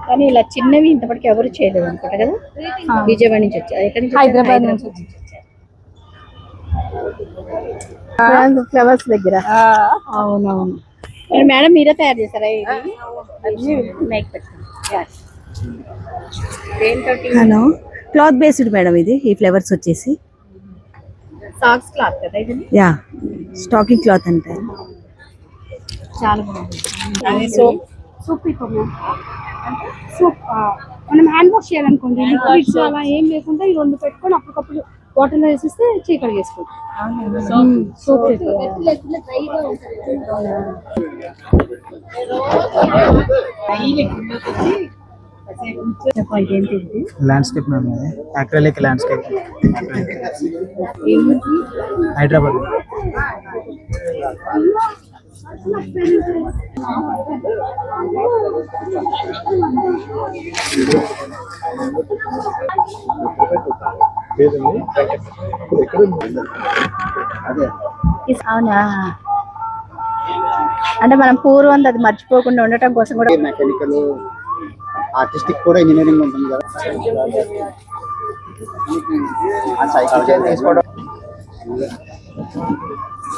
కానీ ఇలా చిన్నవి ఇంతవరకు ఎవరు చేయలేదు అనుకుంటా కదా. విజయవాడ నుంచి వచ్చారు, హైదరాబాద్ నుంచి ఫ్లవర్స్ దగ్గర. అవునవును మేడం, మీరే తయారు చేశారా? హలో, క్లాత్ బేస్డ్ మేడం ఇది. ఈ ఫ్లవర్స్ వచ్చేసి సాక్స్ క్లాత్ కదా ఇది. యా, స్టాకింగ్ క్లాత్ అంటారు. చాలా బాగుంది. సూప్ సూప్ మనం హ్యాండ్ వాష్ చేయాలనుకోండి, లిక్విడ్స్ అలా ఏం లేకుండా ఈ 2 పెట్టుకొని అప్పటికప్పుడు వాటర్లో వేసేస్తే చీకటి వేసుకుంటాం. Soup landscape ma'am, acrylic landscape, Hyderabad. అవునా, అంటే మనం పూర్వం అది మర్చిపోకుండా ఉండటం కోసం కూడా. మెకానికల్, ఆర్టిస్టిక్ కూడా ఇంజనీరింగ్ ఉంటుంది కదా.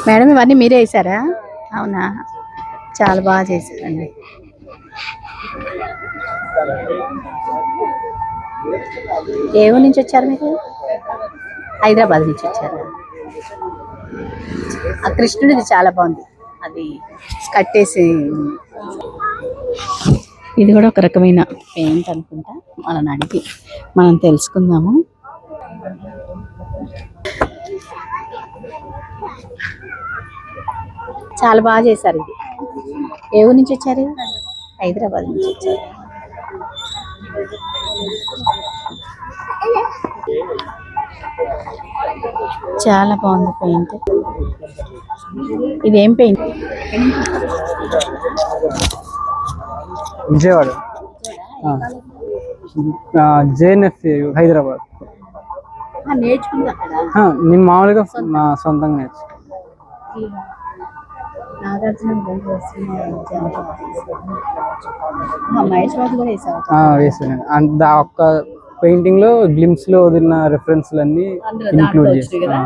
మేడం ఇవన్నీ మీరే వేసారా? అవునా, చాలా బాగా చేశారండి. ఏ ఊరు నుంచి వచ్చారు మీరు? హైదరాబాద్ నుంచి వచ్చారు. ఆ కృష్ణుడిది చాలా బాగుంది, అది కట్టేసి. ఇది కూడా ఒక రకమైన పెయింట్ అనుకుంటా. మనం అడిగి మనం తెలుసుకుందాము. చాలా బాగా చేశారు. ఇది ఏ ఊరు నుంచి వచ్చారు? హైదరాబాద్ నుంచి వచ్చారు. చాలా బాగుంది పెయింట్. ఇదేం పెయింట్? విజయవాడ, జేఎన్ఎఫ్ హైదరాబాద్. నేర్చుకుంది అక్కడ? నేను మామూలుగా నా సొంతంగా నేర్చుకున్నాను. వేసాను. అండ్ ఆ ఒక్క పెయింటింగ్ లో గ్లిమ్స్ లో వదిలిన రెఫరెన్స్లన్నీ ఇంక్లూడ్ చేస్తాను.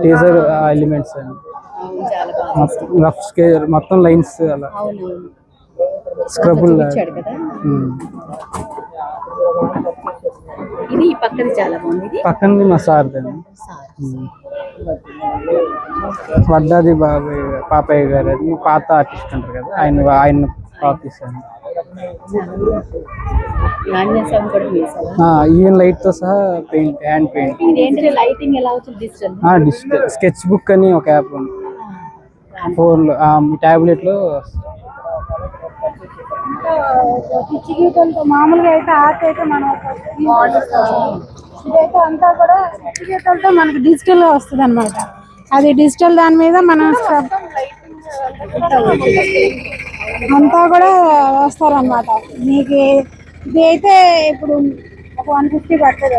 టీజర్ ఎలిమెంట్స్ అని రఫ్ స్కేల్ మొత్తం లైన్స్ అలా స్క్రబుల్. ఇది పక్కన చాలా బాగుంది. పక్కనది మా సార్దండి, వడ్డాది బాబాయ్ పాపయ్య గారు. అది పాత ఆర్టిస్ట్ అంటారు కదా, ఆయన కాపీస్ అండి. ఈవెన్ లైట్ తో సహా పెయింట్, హ్యాండ్ పెయింట్. లైటింగ్ ఎలా అవుతుంది? డిజిటల్ స్కెచ్ బుక్ అని ఒక యాప్ ఉంది. 4 టాబ్లెట్ లో. పిచ్చి గీతలతో మామూలుగా అయితే ఆర్ట్ అయితే మనం ఇదైతే అంతా కూడా పిచ్చి గీతలతో మనకి డిజిటల్ గా వస్తుంది అనమాట. అది డిజిటల్ దాని మీద మనం అంతా కూడా వేస్తారనమాట. మీకు ఇది అయితే ఇప్పుడు ఒక 150 పడుతుంది.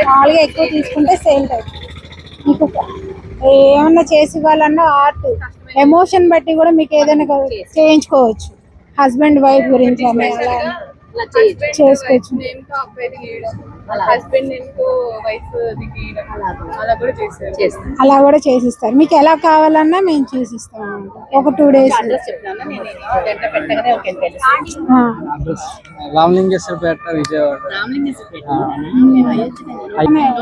మామూలుగా ఎక్కువ తీసుకుంటే సేల్ టైప్. మీకు ఏమన్నా చేసి ఇవ్వాలన్నా ఆర్ట్ ఎమోషన్ బట్టి కూడా మీకు ఏదైనా చేయించుకోవచ్చు. హస్బెండ్ వైఫ్ గురించి చేసుకోవచ్చు. అలా కూడా చేసిస్తారు. మీకు ఎలా కావాలన్నా మేము చేసిస్తాం అన్నమాట. ఒక 2 days. Ramalingeswarapeta, Vijayawada.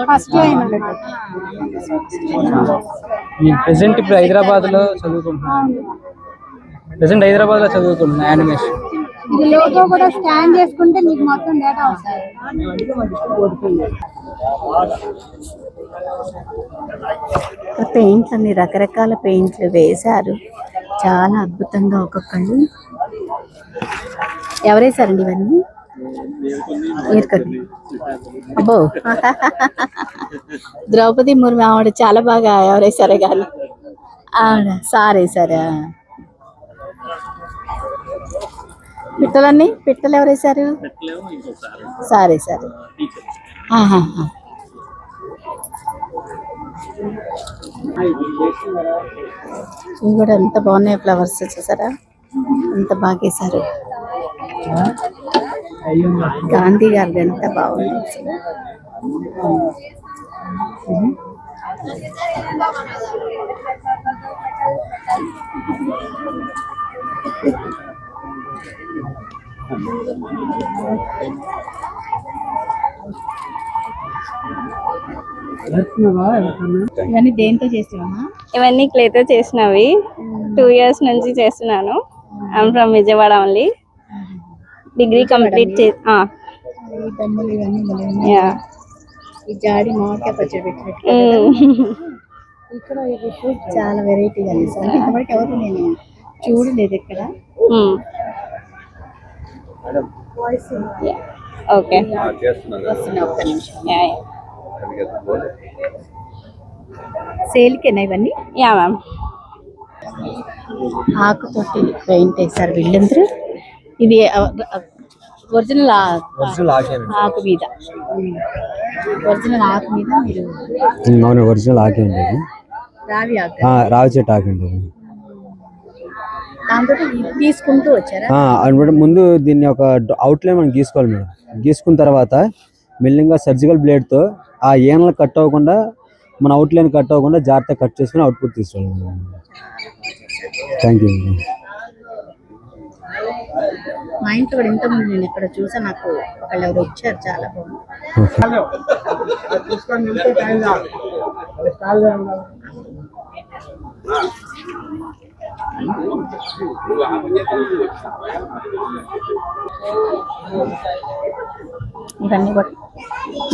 First line present ఇప్పుడు హైదరాబాద్ లో చదువుకుంటున్నాను. యానిమేషన్. ఇది లోగో కూడా స్కాన్ చేసుకుంటే మీకు మొత్తం డేటా వస్తుంది. పెయింట్లు అన్ని రకరకాల పెయింట్లు వేశారు. చాలా అద్భుతంగా ఒక్కొక్కళ్ళు ఎవరేసారండి ఇవన్నీ? అబ్బో ద్రౌపది ముర్ము ఆవిడ చాలా బాగా ఎవరేసారే కానీ ఆవిడ సారేసారా? పిట్టలు ఎవరేసారు? సారేసారు. ఇవి కూడా ఎంత బాగున్నాయి ఫ్లవర్స్, చూసారా ఎంత బాగా వేసారు. గాంధీ గారు ఎంత బాగుంది. ఇవన్నీ దేంతో చేసినావా? ఇవన్నీ క్లేతో చేసినవి. 2 years నుంచి చేస్తున్నాను. I'm from Vijayawada only. Degree complete ఈ జాడి మామిడికాయ పచ్చడి పెట్టినట్టు ఇక్కడ చాలా వెరైటీగా అనిపిస్తుంది. ఇంతవరకు ఎవరు నేను చూడలేదు ఇక్కడ. ఓకే సేల్కేనా ఇవన్నీ? Yeah ma'am. ఆకుతోటి పెయింట్ వేసారు వీళ్ళందరూ. ఇది ఒరిజినల్ ఆకు మీద, ఒరిజినల్ ఆకు మీద మీరు అవును ఒరిజినల్ ఆకే అండి ఇది. రావి ఆకు, రావి చెట్టు ఆకు అండి ఇది. దాంతో తీసుకుంటూ వచ్చారా? అంటే ముందు దీన్ని ఒక అవుట్లైన్ మనం గీసుకోవాలి మేడం. గీసుకున్న తర్వాత మెల్లింగా సర్జికల్ బ్లేడ్తో ఆ ఏనలు కట్ అవ్వకుండా, మన అవుట్లైన్ కట్ అవ్వకుండా జాగ్రత్తగా కట్ చేసుకుని అవుట్పుట్ తీసుకోవాలి మేడం. Thank you. మా ఇంట్లో కూడా ఇంతకుముందు నేను ఇక్కడ చూసా, నాకు ఒకళ్ళు ఎవరు ఇచ్చారు, చాలా బాగుంది. ఇవన్నీ కూడా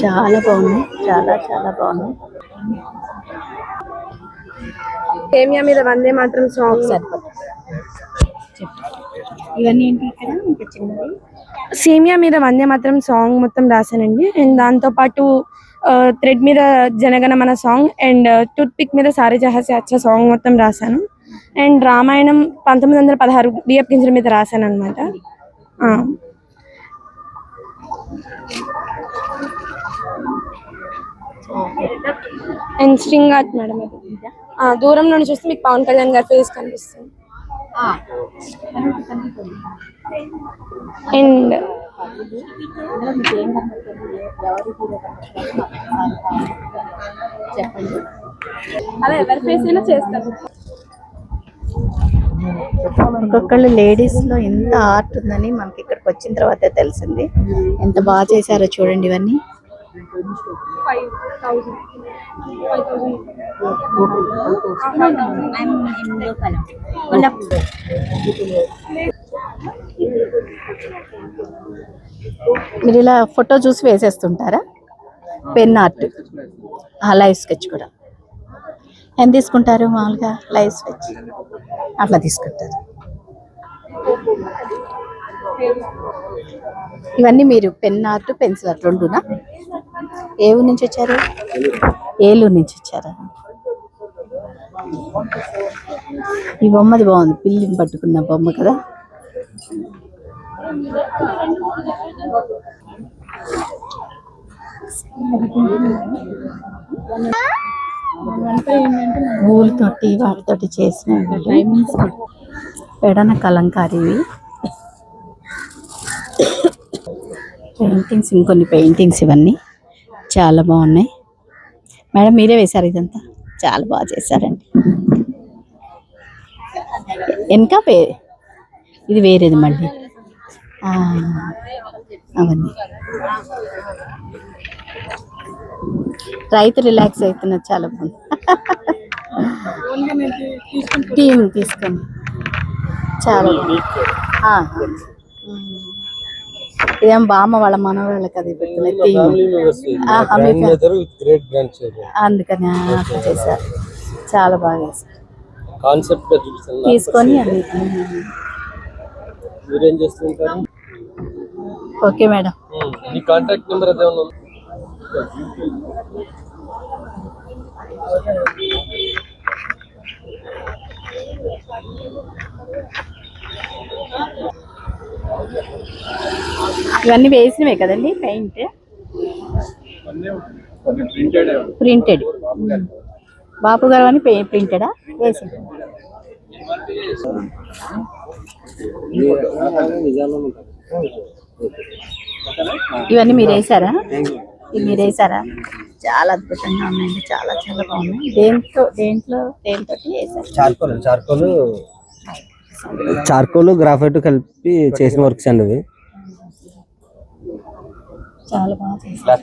చాలా బాగున్నాయి, చాలా చాలా బాగున్నాయి. సేమియా మీద వందే మాత్రం సాంగ్ సరిపోతుంది. ఇవన్నీ ఏంటి ఇక్కడ ఇంకా చిన్నది? సేమియా మీద వందే మాత్రం సాంగ్ మొత్తం రాశానండి. అండ్ దాంతోపాటు థ్రెడ్ మీద జనగణ మన సాంగ్ అండ్ టూత్ పిక్ మీద సారీ జహాసే అచ్చా సాంగ్ మొత్తం రాశాను. అండ్ రామాయణం 1916 బియ్యపు గింజల మీద రాశాను అనమాట. అండ్ స్ట్రింగ్ ఆర్ట్ మేడం, దూరం నుండి చూస్తే మీకు పవన్ కళ్యాణ్ గారి ఫేస్ కనిపిస్తుంది. అండ్ చెప్పండి. అలా ఎవరి ఫేస్ అయినా చేస్తాను. ఒక్కొక్కళ్ళు లేడీస్ లో ఎంత ఆర్ట్ ఉందని మనకి ఇక్కడికి వచ్చిన తర్వాతే తెలిసింది. ఎంత బాగా చేశారో చూడండి. ఇవన్నీ 5,000 మీరు ఇలా ఫోటో చూసి వేసేస్తుంటారా? పెన్ ఆర్ట్, లైవ్ స్కెచ్ కూడా ఎంత తీసుకుంటారు మామూలుగా? లైవ్ స్కెచ్ అట్లా తీసుకుంటారు. ఇవన్నీ మీరు పెన్ ఆర్ట్, పెన్సిల్ ఆర్ట్ రెండునా? ఏ ఊరు నుంచి వచ్చారు? ఏలూరు నుంచి వచ్చారా? ఈ బొమ్మది బాగుంది, పిల్లిని పట్టుకున్న బొమ్మ కదా. పూలతోటి వాటితోటి చేసిన పెడన కలంకారీవి పెయింటింగ్స్, ఇంకొన్ని పెయింటింగ్స్. ఇవన్నీ చాలా బాగున్నాయి. మేడం మీరే వేశారు ఇదంతా? చాలా బాగా చేశారండి. వెనక ఇది వేరేది మళ్ళీ. అవన్నీ రైతు రిలాక్స్ అవుతున్నది, చాలా బాగుంది. టీం తీసుకొని చాలా ఇదేం బామ్మ వాళ్ళ మనవాళ్ళకి అది పెడుతున్నది అందుకని చేశారు. చాలా బాగా చేశారు. కాన్సెప్ట్ గా చూపిస్తాను తీసుకొని అది మీరేం చేస్తుంటారు? Okay madam. మీ కాంటాక్ట్ నెంబర్ అదే ఉంది. ఇవన్నీ వేసినవే కదండి పెయింట్ ప్రింటెడ్. బాపు గారు అని ప్రింటెడా వేసి ఇవన్నీ మీరు వేసారా? ఇది మీరు వేసారా? చాలా అద్భుతంగా ఉన్నాయండి, చాలా చాలా బాగున్నాయి. దేంతో వేసారు? చార్కోల్ గ్రాఫైట్ కలిపి చేసిన వర్క్స్ అండి ఇవి. చాలా బాగా చేశారు.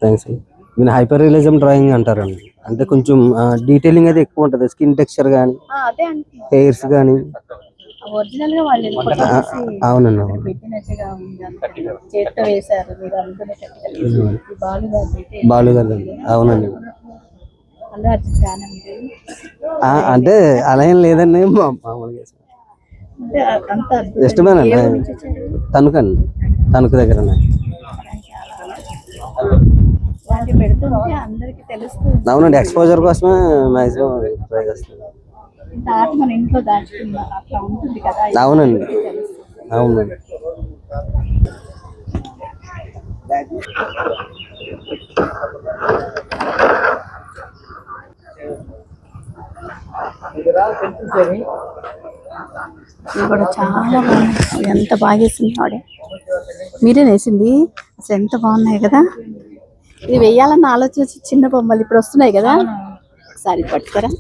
థ్యాంక్స్ అండి. దీని హైపర్ రియలిజం డ్రాయింగ్ అంటారండి. అంటే కొంచెం డీటెయిలింగ్ అయితే ఎక్కువ ఉంటుంది. స్కిన్ టెక్స్చర్ కానీ అదే అంటే హెయిర్స్ కానీ. ఒరిజినల్ గా వాళ్ళు అవునండి. పెట్టినట్టుగా ఉంది. చేతితో వేశారు మీరు అనుకునేటట్టుగా. బాలు గారు అవునండి. అల్లు అర్జున్ ఫ్యాన్ అంటే అంటే అలా ఏం లేదండి, మామూలుగా అంత ఇష్టమేనండి. తణుకు దగ్గర పెడుతుంటే అందరికి తెలుస్తుంది. అవునండి, ఎక్స్పోజర్ కోసమే మాక్సిమం ట్రై చేస్తాను. ఇంత ఆర్ట్ మన ఇంట్లో దాచుకున్నా అట్లా ఉంటుంది కదా. అవునండి, అవునండి. ఇది కూడా చాలా బాగుంది. ఎంత బాగా వేసింది ఆవిడే. మీరే వేసింది అసలు ఎంత బాగున్నాయి కదా. ఇది వెయ్యాలన్న ఆలోచన చిన్న బొమ్మలు ఇప్పుడు వస్తున్నాయి కదా. ఒకసారి పట్టుకోరా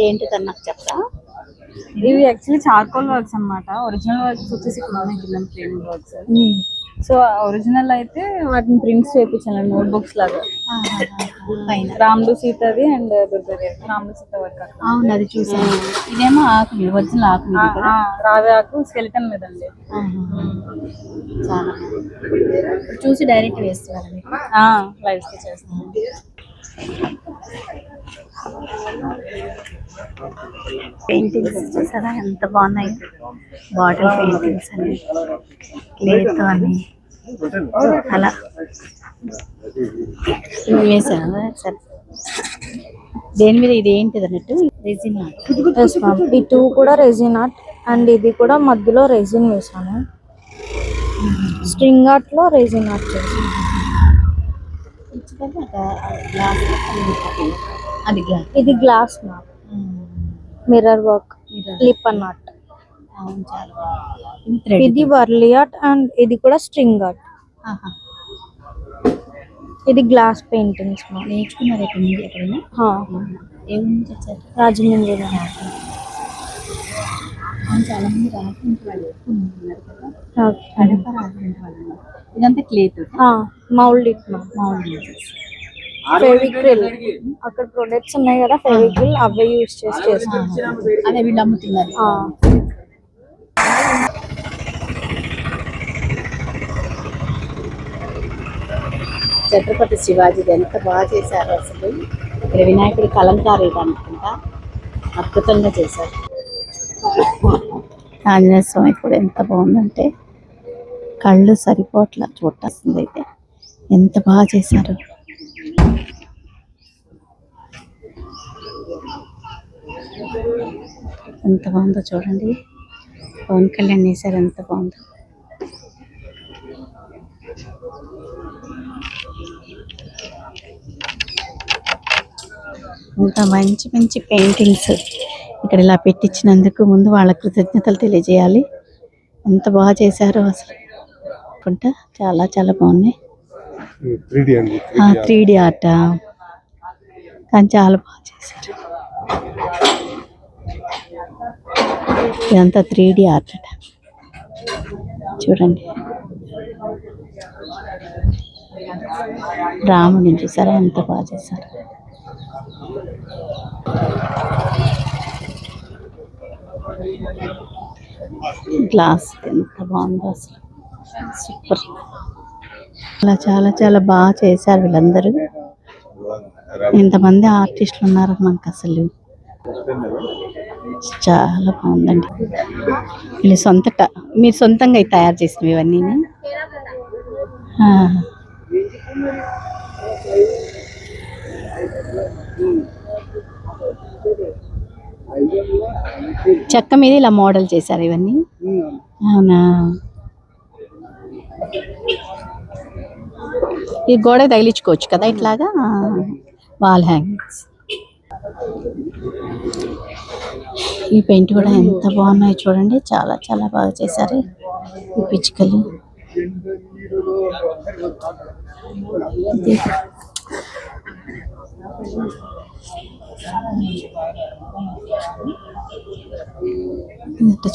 ఏంటిదని నాకు చెప్పరా. ఇవి యాక్చువల్లీ చార్కోల్ వర్క్స్ అన్నమాట. ఒరిజినల్ వర్క్స్ వచ్చేసి ఫ్రేమ్ వర్క్స్. సో ఒరిజినల్ అయితే వాటిని ప్రింట్స్ చేయించాను నోట్ బుక్స్ లాగా. రాముడు సీతది అండ్ దుర్గది రాముడు సీత వర్క్. అవును, అది చూసాను. ఇదేమో ఆకు ఒరిజినల్ ఆకు రావే ఆకు స్కెలిటన్ మీద అండి. చాలా చూసి డైరెక్ట్ వేస్తున్నారు లైవ్స్ కి చేస్తాను. పెయింటింగ్స్ చూసారా ఎంత బాగున్నాయి. బాటిల్ పెయింటింగ్స్ అని క్లేతో అని అలా వేసాను. సరే దేని మీద ఇది ఏంటిది అన్నట్టు రెజిన్ ఆర్ట్. ఈ టూ కూడా రెజిన్ ఆర్ట్ అండ్ ఇది కూడా మధ్యలో రెజిన్ వేసాను. స్ట్రింగ్ ఆర్ట్ లో రెజిన్ ఆర్ట్ చేసాను. అది గ్లాస్, ఇది glass map, mirror work, lip and art. ఇది వర్లీ ఆర్ట్ అండ్ ఇది కూడా స్ట్రింగ్ ఆర్ట్. ఇది గ్లాస్ పెయింటింగ్స్ నేర్చుకున్నారు ఎక్కడైనా? ఏమి తెచ్చారు? రాజమండ్రి. చాలా మంది రాజమండ్రి వాళ్ళు ఉన్నారు కదా. రాజమండ్రి వాళ్ళు ఇదంతా క్లేతో మౌల్డ్ ఫెవిక్రిల్. అక్కడ ప్రొడక్ట్స్ ఉన్నాయి కదా ఫెవిక్రిల్, అవే యూజ్ చేస్తాను. అదే వీళ్ళు అమ్ముతున్నారు. ఛత్రపతి శివాజీది ఎంత బాగా చేశారు అసలు. ఇక్కడ వినాయకుడి కలంకారీ అనుకుంటా అద్భుతంగా చేశారు. ఆంజనేయ స్వామి కూడా ఎంత బాగుందంటే కళ్ళు సరిపోట్ల చూడాల్సింది. అయితే ఎంత బాగా చేశారు. ఎంత బాగుందో చూడండి. పవన్ కళ్యాణ్ వేశారు ఎంత బాగుందో. ఇంత మంచి మంచి పెయింటింగ్స్ ఇక్కడ ఇలా పెట్టించినందుకు ముందు వాళ్ళ కృతజ్ఞతలు తెలియజేయాలి. ఎంత బాగా చేశారో అసలు అనుకుంటా. చాలా చాలా బాగున్నాయి. 3D ఆర్ట్ కానీ చాలా బాగా చేశారు. ఇదంతా 3D ఆర్ట్ అట చూడండి. రాముడిని చూసారా ఎంత బాగా చేశారు. గ్లాస్ ఎంత బాగుందో అసలు, సూపర్. అలా చాలా చాలా బాగా చేశారు వీళ్ళందరూ. ఇంతమంది ఆర్టిస్టులు ఉన్నారు మనకు అసలు. చాలా బాగుందండి. వీళ్ళు మీరు సొంతంగా అయితే తయారు చేసినవి ఇవన్నీ? చెక్క మీద ఇలా మోడల్ చేశారు ఇవన్నీ? అవునా. ఈ గోడ తగిలించుకోవచ్చు కదా ఇట్లాగా వాల్ హ్యాంగింగ్స్. ఈ పెయింట్ కూడా ఎంత బాగున్నాయి చూడండి, చాలా చాలా బాగా చేశారు ఈ పిచ్చుకలు.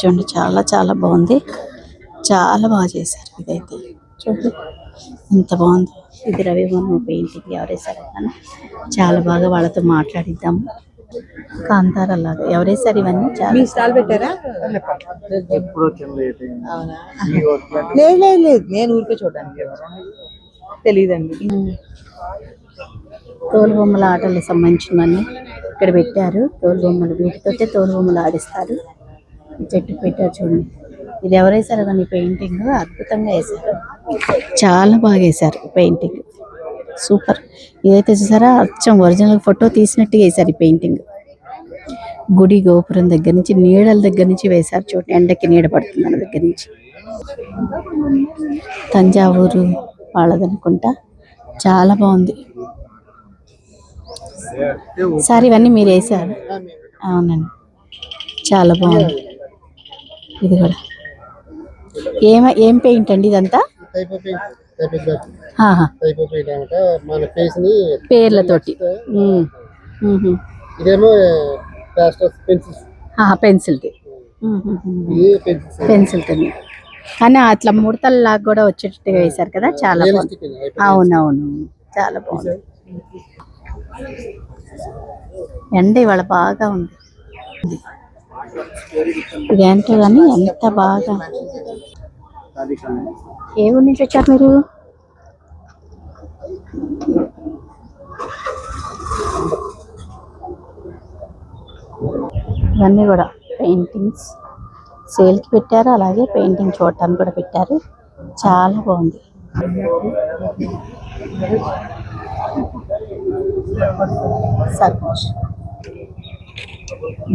చూడండి చాలా చాలా బాగుంది, చాలా బాగా చేశారు. ఇదైతే చూడండి ఎంత బాగుందో. ఇది రవివర్మ పెయింటింగ్ ఎవరేసారు కదా, చాలా బాగా వాళ్ళతో మాట్లాడిద్దాము. కాంతారలాగా ఎవరేసారు ఇవన్నీ? చాలా స్టాల్ పెట్టారా? అవునా? లేదు లేదు లేదు, నేను ఊరికే చూడడానికి తెలియదండి. తోలుబొమ్మల ఆటలకు సంబంధించినవన్నీ ఇక్కడ పెట్టారు. తోలుబొమ్మలు, వీటితోటే తోలుబొమ్మలు ఆడిస్తారు. చెట్టు పెట్టారు చూడండి. ఇది ఎవరేసారు కానీ పెయింటింగ్ అద్భుతంగా వేశారు, చాలా బాగా వేశారు పెయింటింగ్, సూపర్. ఇదైతే చూసారా, అచ్చం ఒరిజినల్ ఫోటో తీసినట్టుగా వేశారు ఈ పెయింటింగ్. గుడి గోపురం దగ్గర నుంచి, నీడల దగ్గర నుంచి వేశారు చూడండి. ఎండకి నీడ పడుతుంది మన దగ్గర నుంచి. తంజావూరు వాళ్ళదనుకుంటా, చాలా బాగుంది. సార్ ఇవన్నీ మీరు వేసారు? అవునండి, చాలా బాగుంది. ఇది కూడా ఏం పెయింట్ అండి ఇదంతా? పేర్లతోటి. పెన్సిల్ కానీ అట్లా ముడతల్లాగా కూడా వచ్చేటట్టుగా వేశారు కదా, చాలా బాగుంది. అవునవును, చాలా బాగుంది. ఎండ ఇవాళ బాగా ఉంది. ఇదేంటో కానీ ఎంత బాగా. ఏ ఊరి నుంచి వచ్చారు మీరు? ఇవన్నీ కూడా పెయింటింగ్స్ సేల్కి పెట్టారు, అలాగే పెయింటింగ్ చూడటానికి కూడా పెట్టారు. చాలా బాగుంది. సర్పంచ్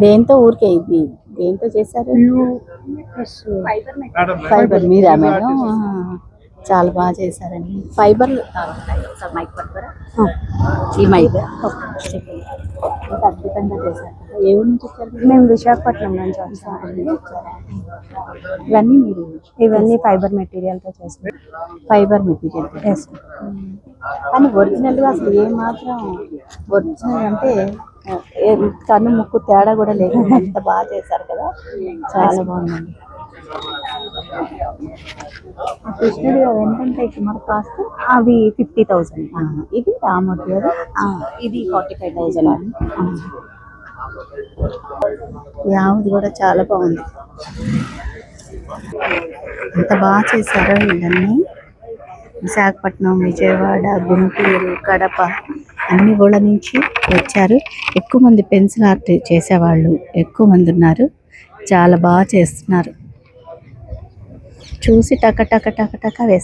దేంతో ఊరికే ఇది దేంతో చేశారు? ఫైబర్. మీరా మేడం? చాలా బాగా చేశారండి. ఫైబర్ మైక్ పడతారా? ఈ మైక్ అద్భుతంగా చేశారు. ఏ ఊరు నుంచి వచ్చారు? మేము విశాఖపట్నం నుంచి వస్తామండి. ఇవన్నీ ఫైబర్ మెటీరియల్తో చేస్తాం. ఫైబర్ మెటీరియల్ కానీ ఒరిజినల్గా అసలు ఏ మాత్రం ఒరిజినల్ అంటే కన్ను ముక్కు తేడా కూడా లేదు, అంత బాగా చేశారు కదా, చాలా బాగుందండి. కృష్ణుడి ఏంటంటే సుమారు కాస్ట్ అవి 50,000. ఇది రామూర్తి కదా, ఇది 45,000. యావది కూడా చాలా బాగుంది. ఎంత బాగా చేశారో ఇవన్నీ. విశాఖపట్నం, విజయవాడ, గుంటూరు, కడప అన్ని ఊళ్ళ నుంచి వచ్చారు. ఎక్కువ మంది పెన్సిల్ ఆర్ట్ చేసేవాళ్ళు ఎక్కువ మంది ఉన్నారు. చాలా బాగా చేస్తున్నారు. చూసి టక టక టక టక వేస్తారు.